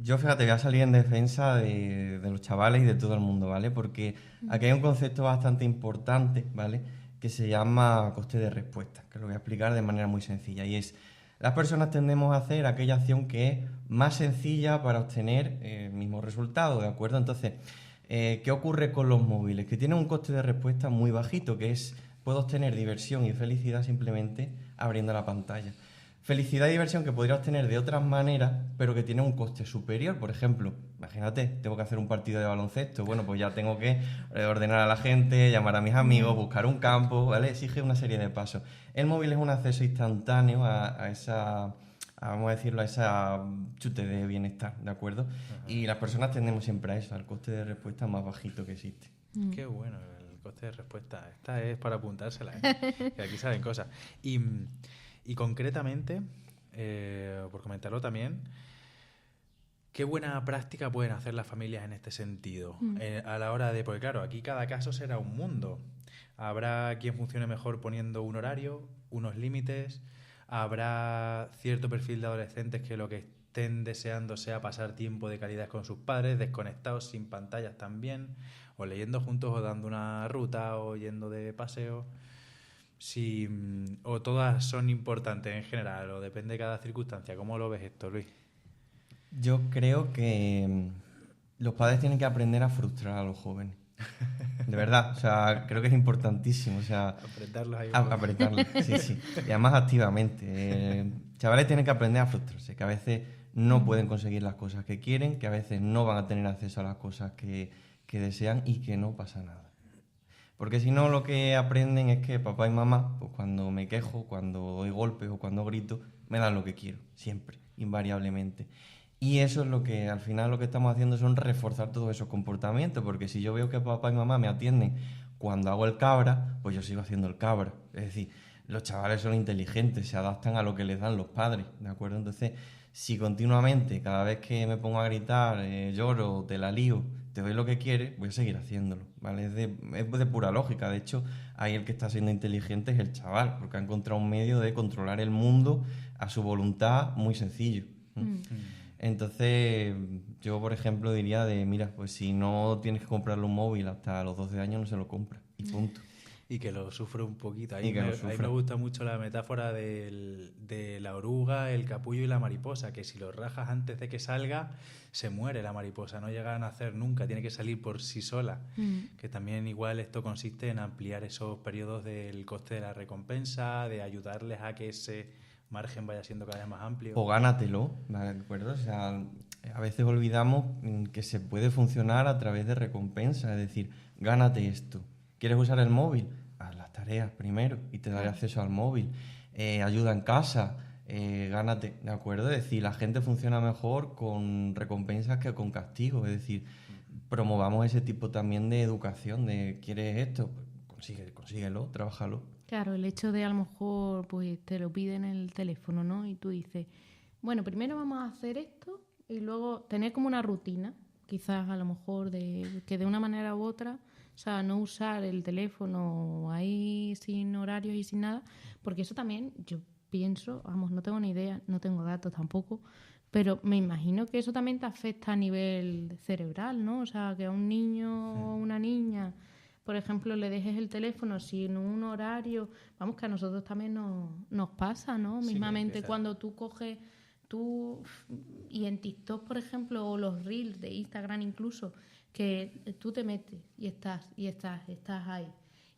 Yo, fíjate, voy a salir en defensa de los chavales y de todo el mundo, ¿vale? Porque aquí hay un concepto bastante importante, ¿vale? Que se llama coste de respuesta, que lo voy a explicar de manera muy sencilla. Y es, las personas tendemos a hacer aquella acción que es más sencilla para obtener el mismo resultado, ¿de acuerdo? Entonces, ¿qué ocurre con los móviles? Que tienen un coste de respuesta muy bajito, que es, puedo obtener diversión y felicidad simplemente abriendo la pantalla. Felicidad y diversión que podría obtener de otras maneras, pero que tiene un coste superior. Por ejemplo, imagínate, tengo que hacer un partido de baloncesto. Bueno, pues ya tengo que ordenar a la gente, llamar a mis amigos, buscar un campo, ¿vale? Exige una serie de pasos. El móvil es un acceso instantáneo a esa, vamos a decirlo, a esa chute de bienestar, ¿de acuerdo? Ajá. Y las personas tendemos siempre a eso, al coste de respuesta más bajito que existe. Qué bueno, el coste de respuesta. Esta es para apuntársela, ¿eh? Que aquí salen cosas. Y concretamente, por comentarlo también, ¿Qué buena práctica pueden hacer las familias en este sentido? A la hora de, porque claro, aquí cada caso será un mundo. Habrá quien funcione mejor poniendo un horario, unos límites. Habrá cierto perfil de adolescentes que lo que estén deseando sea pasar tiempo de calidad con sus padres, desconectados, sin pantallas también, o leyendo juntos, o dando una ruta, o yendo de paseo. Si, o todas son importantes en general, o depende de cada circunstancia. ¿Cómo lo ves esto, Luis? Yo creo que los padres tienen que aprender a frustrar a los jóvenes. De verdad, o sea, creo que es importantísimo, o sea, Apretarlos ahí un poco. apretarlos, sí, sí, y además activamente. Chavales tienen que aprender a frustrarse, que a veces no pueden conseguir las cosas que quieren, que a veces no van a tener acceso a las cosas que desean y que no pasa nada. Porque si no, lo que aprenden es que papá y mamá, pues cuando me quejo, cuando doy golpes o cuando grito, me dan lo que quiero, siempre, invariablemente. Y eso es lo que al final lo que estamos haciendo son reforzar todos esos comportamientos, porque si yo veo que papá y mamá me atienden cuando hago el cabra, pues yo sigo haciendo el cabra. Es decir, los chavales son inteligentes, se adaptan a lo que les dan los padres, ¿de acuerdo? Entonces, si continuamente, cada vez que me pongo a gritar, lloro, te la lío, te doy lo que quieres, voy a seguir haciéndolo, ¿vale? Es de pura lógica. De hecho, ahí el que está siendo inteligente es el chaval, porque ha encontrado un medio de controlar el mundo a su voluntad muy sencillo. Entonces, yo, por ejemplo, diría mira, pues si no tienes que comprarle un móvil hasta los 12 años, no se lo compra, y punto. Y que lo sufre un poquito. Ahí me gusta mucho la metáfora de la oruga, el capullo y la mariposa, que si lo rajas antes de que salga, se muere la mariposa, no llega a nacer nunca, tiene que salir por sí sola. Que también igual esto consiste en ampliar esos periodos del coste de la recompensa, de ayudarles a que ese margen vaya siendo cada vez más amplio. O gánatelo, ¿de acuerdo? O sea, a veces olvidamos que se puede funcionar a través de recompensa, es decir, gánate esto. ¿Quieres usar el móvil? Haz las tareas primero y te daré acceso al móvil. Ayuda en casa, gánate, ¿de acuerdo? Es decir, la gente funciona mejor con recompensas que con castigos, es decir, promovamos ese tipo también de educación, de ¿quieres esto? Pues consíguelo, trabájalo. Claro, el hecho de a lo mejor pues te lo piden en el teléfono, ¿no? Y tú dices, bueno, primero vamos a hacer esto y luego tener como una rutina, quizás a lo mejor que de una manera u otra, o sea, no usar el teléfono ahí sin horarios y sin nada, porque eso también yo pienso, vamos, no tengo ni idea, no tengo datos tampoco, pero me imagino que eso también te afecta a nivel cerebral, ¿no? O sea, que a un niño o una niña, por ejemplo, le dejes el teléfono sin un horario, vamos, que a nosotros también nos pasa, ¿no? Sí, mismamente cuando tú coges, y en TikTok, por ejemplo, o los Reels de Instagram incluso, que tú te metes y estás ahí.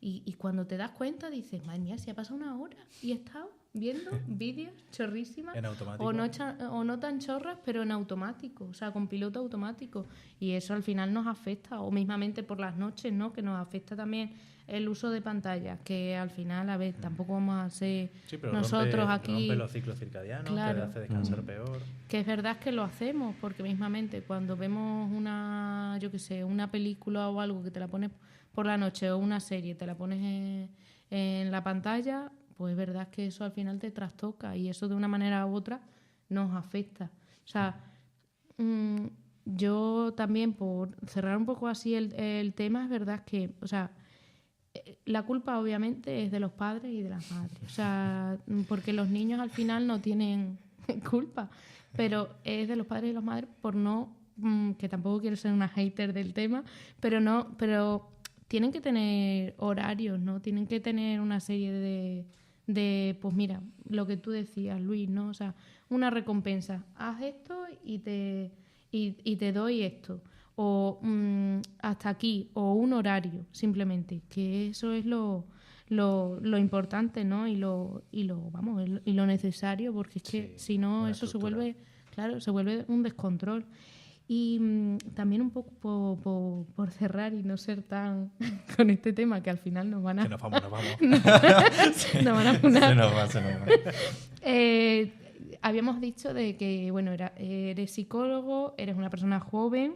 Y cuando te das cuenta dices, madre mía, si ha pasado una hora y he estado viendo vídeos chorrísimas en automático. o no tan chorras, pero en automático, o sea, con piloto automático. Y eso al final nos afecta, o mismamente por las noches, ¿no? Que nos afecta también el uso de pantallas, que al final, a ver, tampoco vamos a ser nosotros aquí... Rompe los ciclos circadianos, claro, te hace descansar peor. Que es verdad que lo hacemos, porque mismamente cuando vemos una película o algo que te la pones por la noche o una serie, te la pones en la pantalla, pues es verdad que eso al final te trastoca y eso de una manera u otra nos afecta. O sea, yo también, por cerrar un poco así el tema, es verdad que, o sea, la culpa obviamente es de los padres y de las madres. O sea, porque los niños al final no tienen culpa, pero es de los padres y las madres por no, que tampoco quiero ser una hater del tema, pero tienen que tener horarios, ¿no? Tienen que tener una serie de pues mira, lo que tú decías, Luis, ¿no? O sea, una recompensa. Haz esto y te doy esto. O hasta aquí, o un horario, simplemente. Que eso es lo importante, ¿no? Y lo necesario, porque es que si no, eso se vuelve un descontrol. Y también un poco por cerrar y no ser tan con este tema, que al final nos van a... Que nos vamos. nos van a funar. Se nos va. Habíamos dicho de que, bueno, eres psicólogo, eres una persona joven.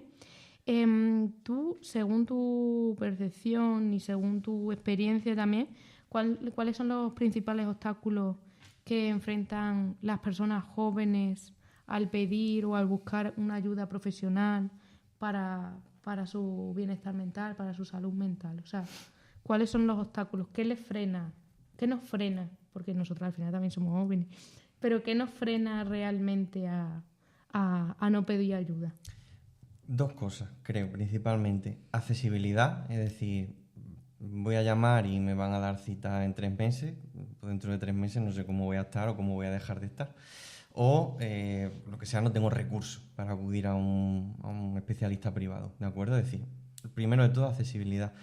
Tú, según tu percepción y según tu experiencia también, ¿cuáles son los principales obstáculos que enfrentan las personas jóvenes al pedir o al buscar una ayuda profesional para su bienestar mental, para su salud mental? O sea, ¿cuáles son los obstáculos? ¿Qué les frena? ¿Qué nos frena? Porque nosotros al final también somos jóvenes. Pero ¿qué nos frena realmente a no pedir ayuda? Dos cosas, creo, principalmente. Accesibilidad, es decir, voy a llamar y me van a dar cita en 3 meses. Pues dentro de 3 meses no sé cómo voy a estar o cómo voy a dejar de estar. O, lo que sea, no tengo recursos para acudir a un especialista privado, ¿de acuerdo? Es decir, primero de todo, accesibilidad.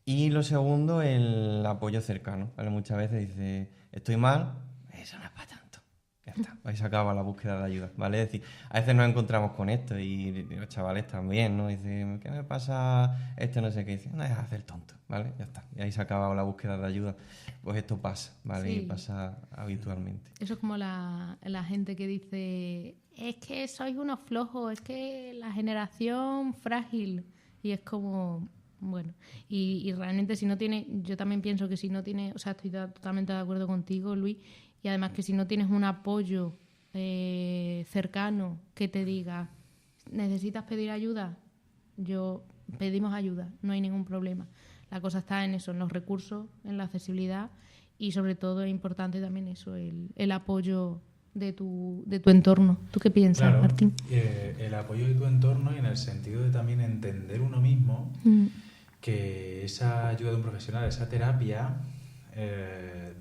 Y lo segundo, el apoyo cercano, ¿vale? Muchas veces dice, estoy mal, eso no es para tanto. Ya está, ahí se acaba la búsqueda de ayuda, ¿vale? Es decir, a veces nos encontramos con esto y los chavales también, ¿no? Dicen, ¿qué me pasa esto? No sé qué. Dicen, no, deja de hacer tonto, ¿vale? Ya está. Y ahí se acaba la búsqueda de ayuda. Pues esto pasa, ¿vale? Sí. Y pasa habitualmente. Eso es como la gente que dice, es que sois unos flojos, es que la generación frágil. Y es como, bueno, y realmente si no tiene, yo también pienso que si no tiene, o sea, estoy totalmente de acuerdo contigo, Luis, y además que si no tienes un apoyo cercano que te diga, ¿necesitas pedir ayuda? Pedimos ayuda, no hay ningún problema. La cosa está en eso, en los recursos, en la accesibilidad y sobre todo es importante también eso, el apoyo de tu entorno. ¿Tú qué piensas, Claro, Martín? el apoyo de tu entorno y en el sentido de también entender uno mismo que esa ayuda de un profesional, esa terapia,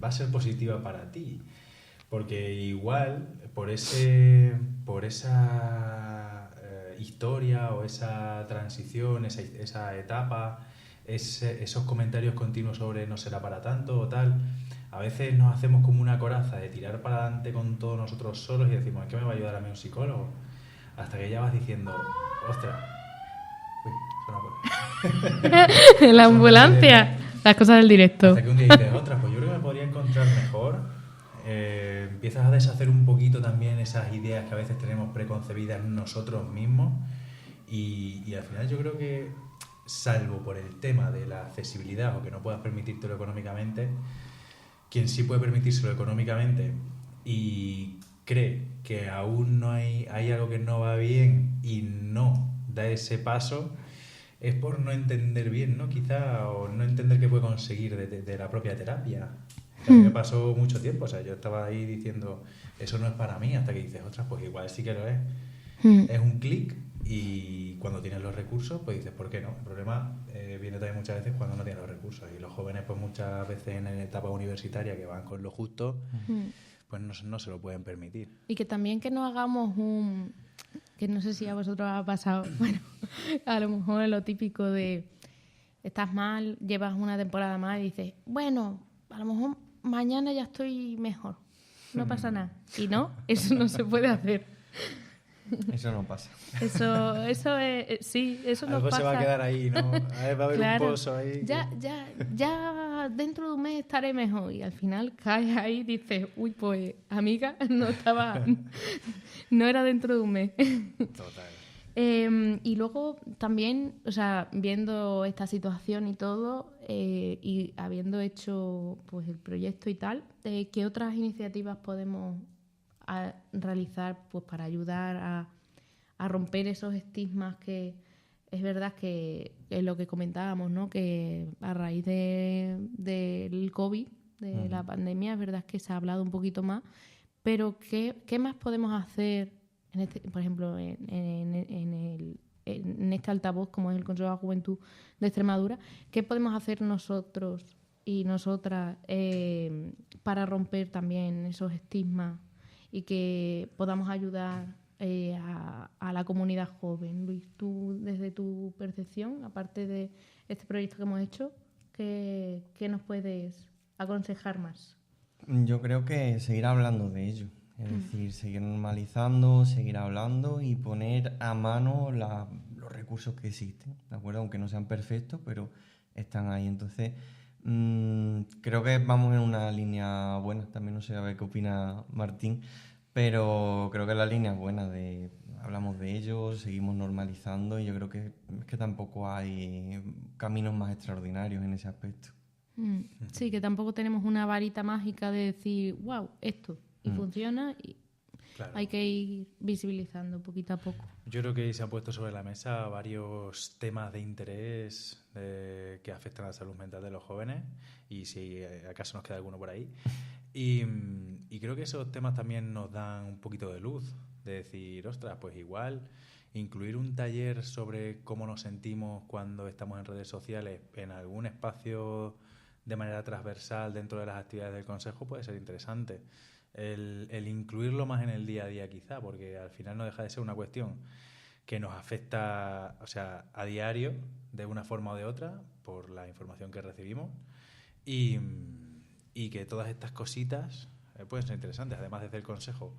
va a ser positiva para ti. Porque igual, por esa historia o esa transición, esa etapa, esos comentarios continuos sobre no será para tanto o tal, a veces nos hacemos como una coraza de tirar para adelante con todos nosotros solos y decimos, ¿es que me va a ayudar a mí un psicólogo? Hasta que ya vas diciendo, ostras, uy, suena por... La ambulancia, las cosas del directo. Hasta que un día dices, ostras, pues yo creo que me podría encontrar mejor. Empiezas a deshacer un poquito también esas ideas que a veces tenemos preconcebidas nosotros mismos y al final yo creo que, salvo por el tema de la accesibilidad o que no puedas permitírtelo económicamente, quien sí puede permitírselo económicamente y cree que aún no hay algo que no va bien y no da ese paso, es por no entender bien, ¿no? Quizá, o no entender qué puede conseguir de la propia terapia. A mí me pasó mucho tiempo, o sea, yo estaba ahí diciendo, eso no es para mí, hasta que dices, ostras, pues igual sí que lo es. Es un clic y cuando tienes los recursos, pues dices, ¿por qué no? El problema viene también muchas veces cuando no tienes los recursos y los jóvenes, pues muchas veces en la etapa universitaria que van con lo justo, pues no se lo pueden permitir. Y que también que no hagamos que no sé si a vosotros ha pasado, bueno, a lo mejor es lo típico de estás mal, llevas una temporada más y dices, bueno, a lo mejor mañana ya estoy mejor, no pasa nada. Y no, eso no se puede hacer. Eso no pasa. Eso es, sí, eso nos Algo pasa. se va a quedar ahí, ¿no? Va a haber Claro. un pozo ahí. Ya dentro de un mes estaré mejor y al final caes ahí y dices, uy, pues amiga, no era dentro de un mes. Total. Y luego también, o sea, viendo esta situación y todo, y habiendo hecho pues el proyecto y tal, ¿qué otras iniciativas podemos realizar pues para ayudar a romper esos estigmas que es verdad que es lo que comentábamos, ¿no? Que a raíz del COVID, de la pandemia, es verdad que se ha hablado un poquito más, pero ¿qué más podemos hacer, por ejemplo, en este altavoz, como es el Consejo de la Juventud de Extremadura? ¿Qué podemos hacer nosotros y nosotras para romper también esos estigmas y que podamos ayudar a la comunidad joven? Luis, tú, desde tu percepción, aparte de este proyecto que hemos hecho, ¿qué nos puedes aconsejar más? Yo creo que seguir hablando de ello, es decir, seguir normalizando, seguir hablando y poner a mano los recursos que existen, ¿de acuerdo? Aunque no sean perfectos, pero están ahí. Entonces, creo que vamos en una línea buena. También no sé a ver qué opina Martín, pero creo que la línea es buena. Hablamos de ello, seguimos normalizando y yo creo que tampoco hay caminos más extraordinarios en ese aspecto. Sí, que tampoco tenemos una varita mágica de decir, wow, esto, y funciona. Claro. hay que ir visibilizando poquito a poco. Yo creo que se han puesto sobre la mesa varios temas de interés que afectan a la salud mental de los jóvenes, y si acaso nos queda alguno por ahí. Y creo que esos temas también nos dan un poquito de luz, de decir, ostras, pues igual incluir un taller sobre cómo nos sentimos cuando estamos en redes sociales en algún espacio de manera transversal dentro de las actividades del Consejo puede ser interesante. El incluirlo más en el día a día quizá, porque al final no deja de ser una cuestión que nos afecta, o sea, a diario, de una forma o de otra, por la información que recibimos, y que todas estas cositas pueden ser interesantes. Además, desde el Consejo,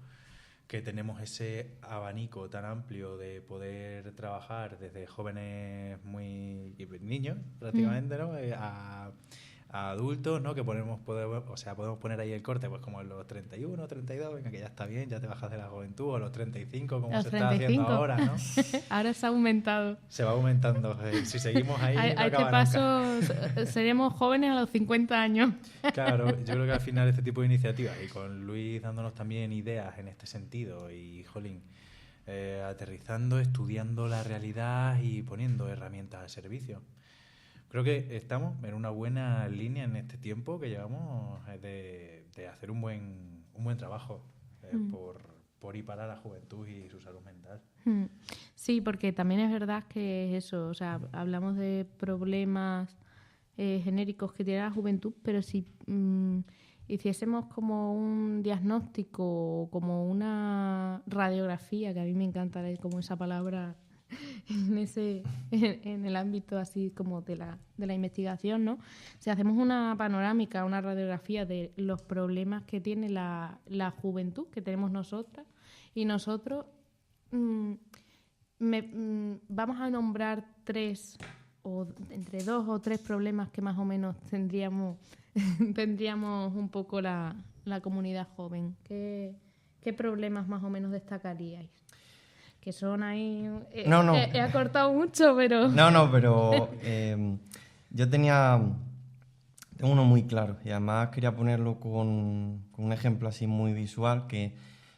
que tenemos ese abanico tan amplio de poder trabajar desde jóvenes muy niños, prácticamente, ¿no? A adultos, ¿no? Que podemos poner ahí el corte, pues como en los 31, 32, venga, que ya está bien, ya te bajas de la juventud, o los 35, como Los se 35. está haciendo ahora, ¿no? Ahora se ha aumentado. Se va aumentando. Si seguimos ahí, no A este acaba paso seremos jóvenes a los 50 años. Claro, yo creo que al final este tipo de iniciativas, y con Luis dándonos también ideas en este sentido, y jolín, aterrizando, estudiando la realidad y poniendo herramientas al servicio. Creo que estamos en una buena línea en este tiempo que llevamos de hacer un buen trabajo por ir para la juventud y su salud mental. Sí, porque también es verdad que es eso, o sea, hablamos de problemas genéricos que tiene la juventud, pero si hiciésemos como un diagnóstico o como una radiografía, que a mí me encanta como esa palabra en el ámbito así como de la investigación, ¿no? Si hacemos una panorámica, una radiografía de los problemas que tiene la juventud, que tenemos nosotras y nosotros, vamos a nombrar entre 2 o 3 problemas que más o menos tendríamos un poco la comunidad joven. ¿Qué problemas más o menos destacaríais? Que son ahí... No. He acortado mucho, pero... No, pero yo tengo uno muy claro, y además quería ponerlo con un ejemplo así muy visual, que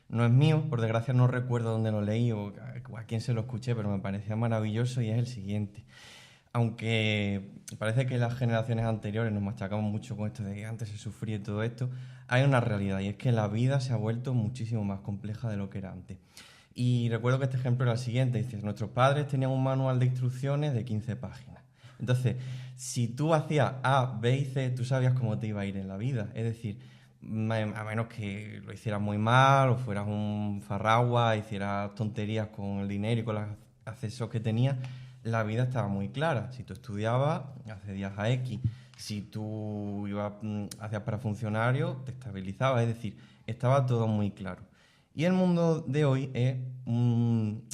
no es mío, por desgracia no recuerdo dónde lo leí o a quién se lo escuché, pero me parecía maravilloso, y es el siguiente. Aunque parece que las generaciones anteriores nos machacamos mucho con esto de que antes se sufría y todo esto, hay una realidad, y es que la vida se ha vuelto muchísimo más compleja de lo que era antes. Y recuerdo que este ejemplo era el siguiente. Dice, nuestros padres tenían un manual de instrucciones de 15 páginas. Entonces, si tú hacías A, B y C, tú sabías cómo te iba a ir en la vida. Es decir, a menos que lo hicieras muy mal o fueras un farragua, hicieras tonterías con el dinero y con los accesos que tenías, la vida estaba muy clara. Si tú estudiabas, accedías a X. Si tú hacías para funcionario, te estabilizabas. Es decir, estaba todo muy claro. Y el mundo de hoy es un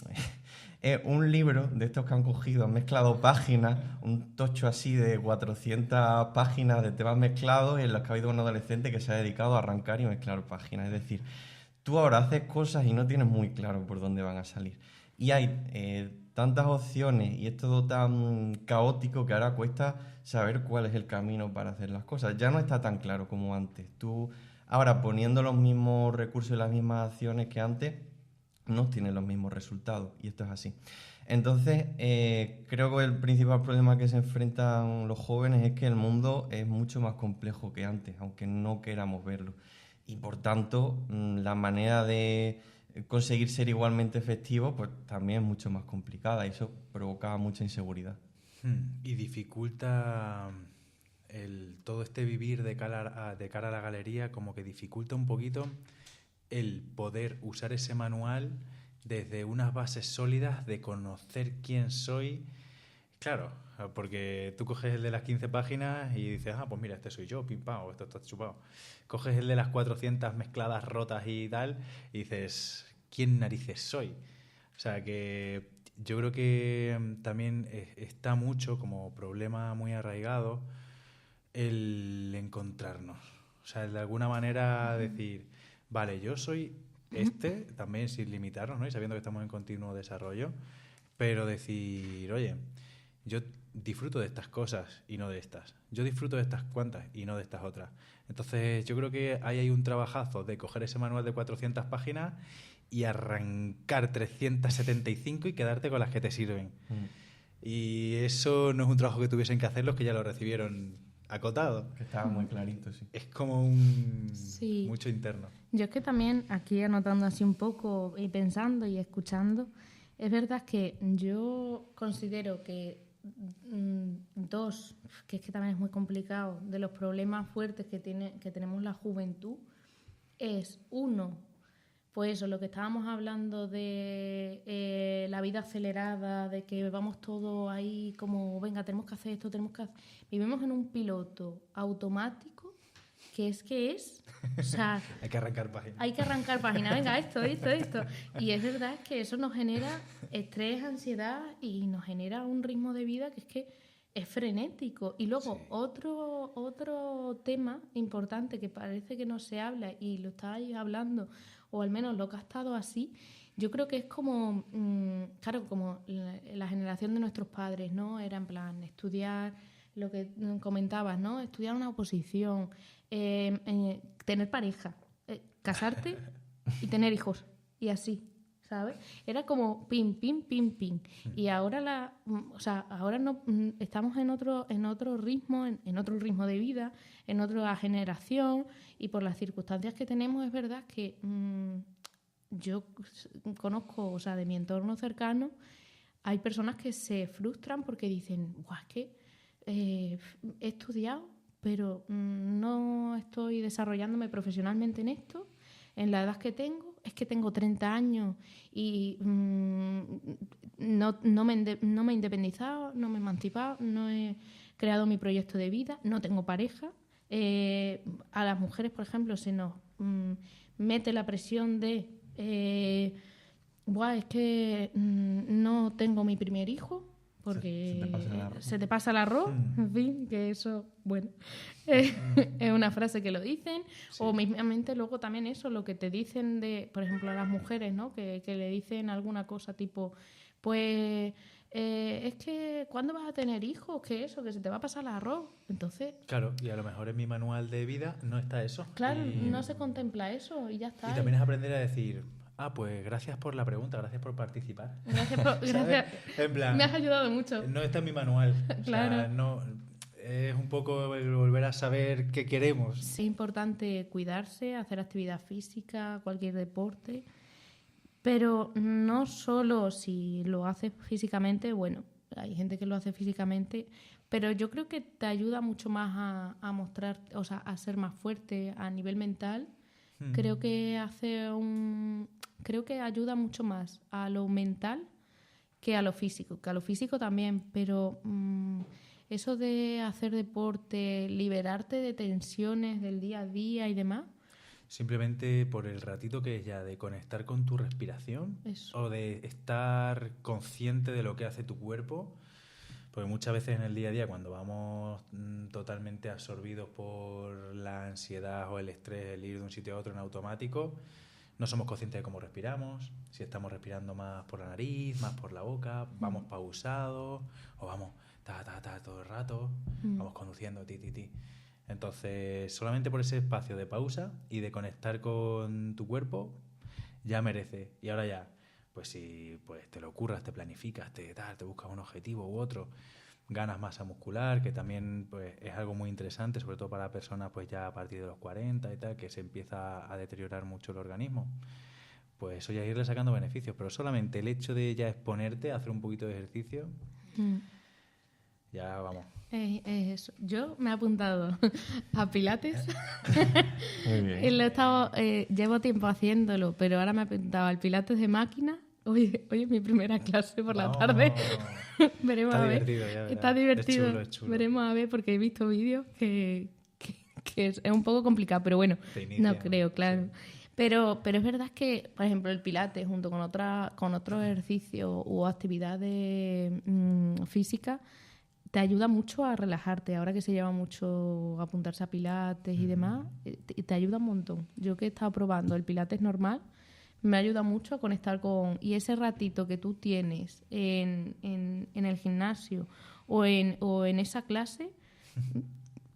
libro de estos que han cogido, han mezclado páginas, un tocho así de 400 páginas de temas mezclados, en los que ha habido un adolescente que se ha dedicado a arrancar y mezclar páginas. Es decir, tú ahora haces cosas y no tienes muy claro por dónde van a salir. Y hay tantas opciones y es todo tan caótico que ahora cuesta saber cuál es el camino para hacer las cosas. Ya no está tan claro como antes. Tú ahora, poniendo los mismos recursos y las mismas acciones que antes, no tienes los mismos resultados, y esto es así. Entonces, creo que el principal problema que se enfrentan los jóvenes es que el mundo es mucho más complejo que antes, aunque no queramos verlo. Y por tanto, la manera de conseguir ser igualmente efectivo, pues también es mucho más complicada, y eso provoca mucha inseguridad. Y dificulta... todo este vivir de cara a la galería, como que dificulta un poquito el poder usar ese manual desde unas bases sólidas de conocer quién soy. Claro, porque tú coges el de las 15 páginas y dices, pues mira, este soy yo, pim pam, o esto está chupado. Coges el de las 400 mezcladas, rotas y tal, y dices, ¿quién narices soy? O sea que yo creo que también está mucho como problema muy arraigado el encontrarnos. O sea, de alguna manera decir, vale, yo soy también sin limitarnos, ¿no? Y sabiendo que estamos en continuo desarrollo, pero decir, oye, yo disfruto de estas cosas y no de estas. Yo disfruto de estas cuantas y no de estas otras. Entonces, yo creo que ahí hay un trabajazo de coger ese manual de 400 páginas y arrancar 375 y quedarte con las que te sirven. Y eso no es un trabajo que tuviesen que hacer los que ya lo recibieron acotado. Que estaba muy clarito, sí. Es como un Sí. mucho interno. Yo es que también, aquí anotando así un poco y pensando y escuchando, es verdad que yo considero que dos, que es que también es muy complicado, de los problemas fuertes que tenemos la juventud, es uno, pues eso, lo que estábamos hablando de la vida acelerada, de que vamos todos ahí como, venga, tenemos que hacer esto, tenemos que hacer... Vivimos en un piloto automático que es, o sea... Hay que arrancar páginas. Hay que arrancar página, venga, esto. Y es verdad que eso nos genera estrés, ansiedad y nos genera un ritmo de vida que es frenético. Y luego Sí. otro tema importante que parece que no se habla y lo estáis hablando, o al menos lo que ha estado así, yo creo que es como, claro, como la generación de nuestros padres, ¿no? Era en plan estudiar, lo que comentabas, ¿no? Estudiar una oposición, tener pareja, casarte y tener hijos, y así, ¿sabes? Era como pim, pim, pim, pim. Y ahora ahora no estamos en otro ritmo, en otro ritmo de vida, en otra generación, y por las circunstancias que tenemos es verdad que yo conozco, o sea, de mi entorno cercano, hay personas que se frustran porque dicen, guau, es que he estudiado, pero no estoy desarrollándome profesionalmente en esto, en la edad que tengo, es que tengo 30 años y no me he independizado, no me he emancipado, no he creado mi proyecto de vida, no tengo pareja. A las mujeres, por ejemplo, se nos mete la presión de es que no tengo mi primer hijo porque se te pasa el arroz, en fin, que eso, bueno, es una frase que lo dicen, sí. O mismamente luego también eso, lo que te dicen de, por ejemplo, a las mujeres, ¿no? Que le dicen alguna cosa tipo, pues es que ¿cuándo vas a tener hijos? Que eso, que se te va a pasar el arroz. Entonces... Claro, y a lo mejor en mi manual de vida no está eso. Claro, no se contempla eso y ya está. Y también es aprender a decir... pues gracias por la pregunta, gracias por participar. Gracias. En plan, me has ayudado mucho. No está en mi manual. Claro. O sea, no, es un poco el volver a saber qué queremos. Es importante cuidarse, hacer actividad física, cualquier deporte, pero no solo si lo haces físicamente, bueno, hay gente que lo hace físicamente, pero yo creo que te ayuda mucho más a mostrar, o sea, a ser más fuerte a nivel mental. Creo que creo que ayuda mucho más a lo mental que a lo físico también, pero eso de hacer deporte, liberarte de tensiones del día a día y demás. Simplemente por el ratito que es ya de conectar con tu respiración. Eso. O de estar consciente de lo que hace tu cuerpo. Porque muchas veces en el día a día, cuando vamos totalmente absorbidos por la ansiedad o el estrés, el ir de un sitio a otro en automático, no somos conscientes de cómo respiramos, si estamos respirando más por la nariz, más por la boca, vamos pausados o vamos todo el rato, vamos conduciendo ti. Entonces, solamente por ese espacio de pausa y de conectar con tu cuerpo, ya merece. Y ahora ya, pues si pues te lo curras, te planificas, te buscas un objetivo u otro, ganas masa muscular, que también pues es algo muy interesante, sobre todo para personas pues ya a partir de los 40 y tal, que se empieza a deteriorar mucho el organismo. Pues eso ya irle sacando beneficios, pero solamente el hecho de ya exponerte a hacer un poquito de ejercicio, ya vamos. Eso. Yo me he apuntado a Pilates. Muy bien. Llevo tiempo haciéndolo, pero ahora me he apuntado al Pilates de máquina. Hoy es mi primera clase por la tarde. Veremos Está a ver. Divertido, ya Está divertido. Es chulo. Veremos a ver, porque he visto vídeos que es un poco complicado, pero bueno, no creo, claro. Sí. Pero es verdad que, por ejemplo, el Pilates junto con otros ejercicios o actividades físicas te ayuda mucho a relajarte. Ahora que se lleva mucho apuntarse a Pilates y demás, te ayuda un montón. Yo que he estado probando el Pilates normal, me ayuda mucho a conectar con... Y ese ratito que tú tienes en el gimnasio o en esa clase,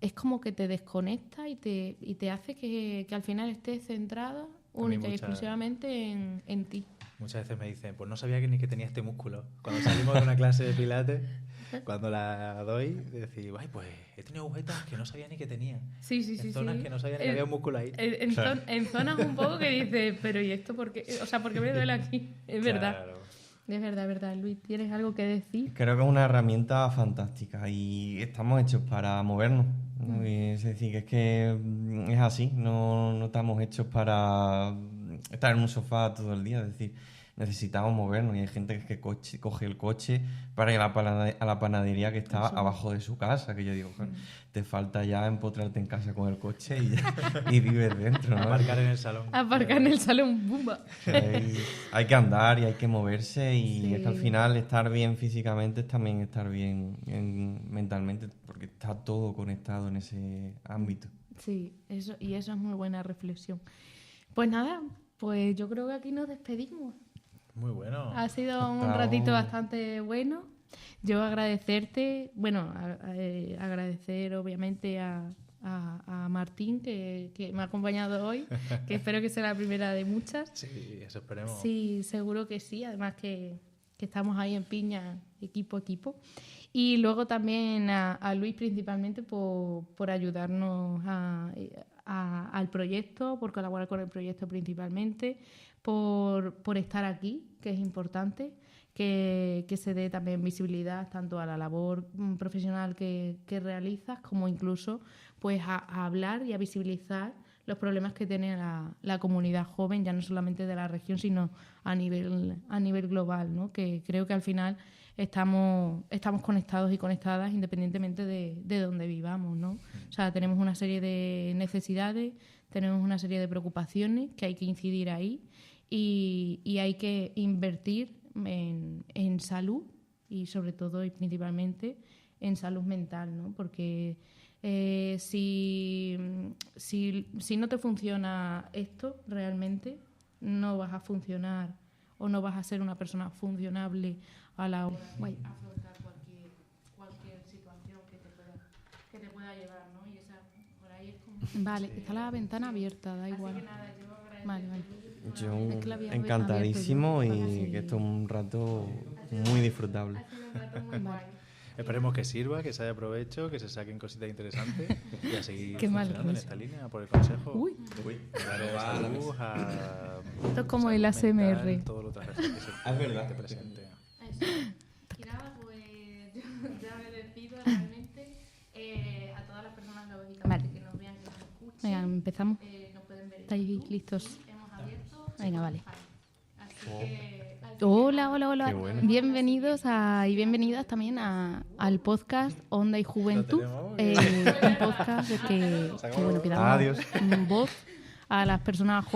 es como que te desconecta y te hace que al final estés centrada única y exclusivamente en ti. Muchas veces me dicen, pues no sabía que ni que tenía este músculo. Cuando salimos de una clase de pilates, cuando la doy, decir, ay, pues he tenido agujetas que no sabía ni que tenía. Sí. En zonas que no sabía ni que había un músculo ahí. En zonas un poco que dices, pero ¿y esto por qué? O sea, ¿por qué me duele aquí? Es verdad. Claro. Es verdad. Luis, ¿tienes algo que decir? Creo que es una herramienta fantástica y estamos hechos para movernos, ¿no? Y es decir, que es que es así, no estamos hechos para estar en un sofá todo el día, es decir, necesitamos movernos y hay gente que coge el coche para ir a la panadería que está abajo de su casa, que yo digo, te falta ya empotrarte en casa con el coche y vives dentro, ¿no? Aparcar en el salón. Aparcar en el salón, ¡bumba! Hay que andar y hay que moverse y Sí. es que al final estar bien físicamente es también estar bien mentalmente, porque está todo conectado en ese ámbito. Sí, eso es muy buena reflexión. Pues nada, pues yo creo que aquí nos despedimos. Muy bueno. Ha sido un ratito bastante bueno. Yo agradecerte, agradecer obviamente a Martín que me ha acompañado hoy, que espero que sea la primera de muchas. Sí, eso esperemos. Sí, seguro que sí, además que estamos ahí en piña, equipo. Y luego también a Luis principalmente por ayudarnos al proyecto, por colaborar con el proyecto principalmente, por estar aquí, que es importante, que se dé también visibilidad tanto a la labor profesional que realizas como incluso pues a hablar y a visibilizar los problemas que tiene la comunidad joven, ya no solamente de la región, sino a nivel global, ¿no? Que creo que al final estamos conectados y conectadas independientemente de donde vivamos, ¿no? O sea, tenemos una serie de necesidades, tenemos una serie de preocupaciones que hay que incidir ahí y hay que invertir en salud y sobre todo y principalmente en salud mental, ¿no? Porque si no te funciona esto realmente, no vas a funcionar o no vas a ser una persona funcionable a la hora de afrontar cualquier situación que te pueda llevar, ¿no? Y por ahí es como... Vale, está la ventana abierta, da igual. Así que nada, yo agradezco. Yo Es que la había encantadísimo abierto y yo. que esto es un rato muy disfrutable. Ha sido un rato muy guay. Esperemos que sirva, que se haya provecho, que se saquen cositas interesantes y a seguir Qué mal funcionando en cosa. esta línea por el consejo. Uy. Darle salud a Esto es como el salud mental, ASMR. todo lo que se Es verdad. te presente. Y nada, pues yo ya me despido realmente a todas las personas lógicamente que nos vean, que nos escuchen. Venga, empezamos. Nos pueden ver. ¿Estáis listos? Hemos abierto. Venga, vale. Así que... Hola. Qué bueno. Bienvenidos y bienvenidas también al podcast Onda y Juventud. Lo Un podcast que bueno, que damos Adiós. voz a las personas jóvenes.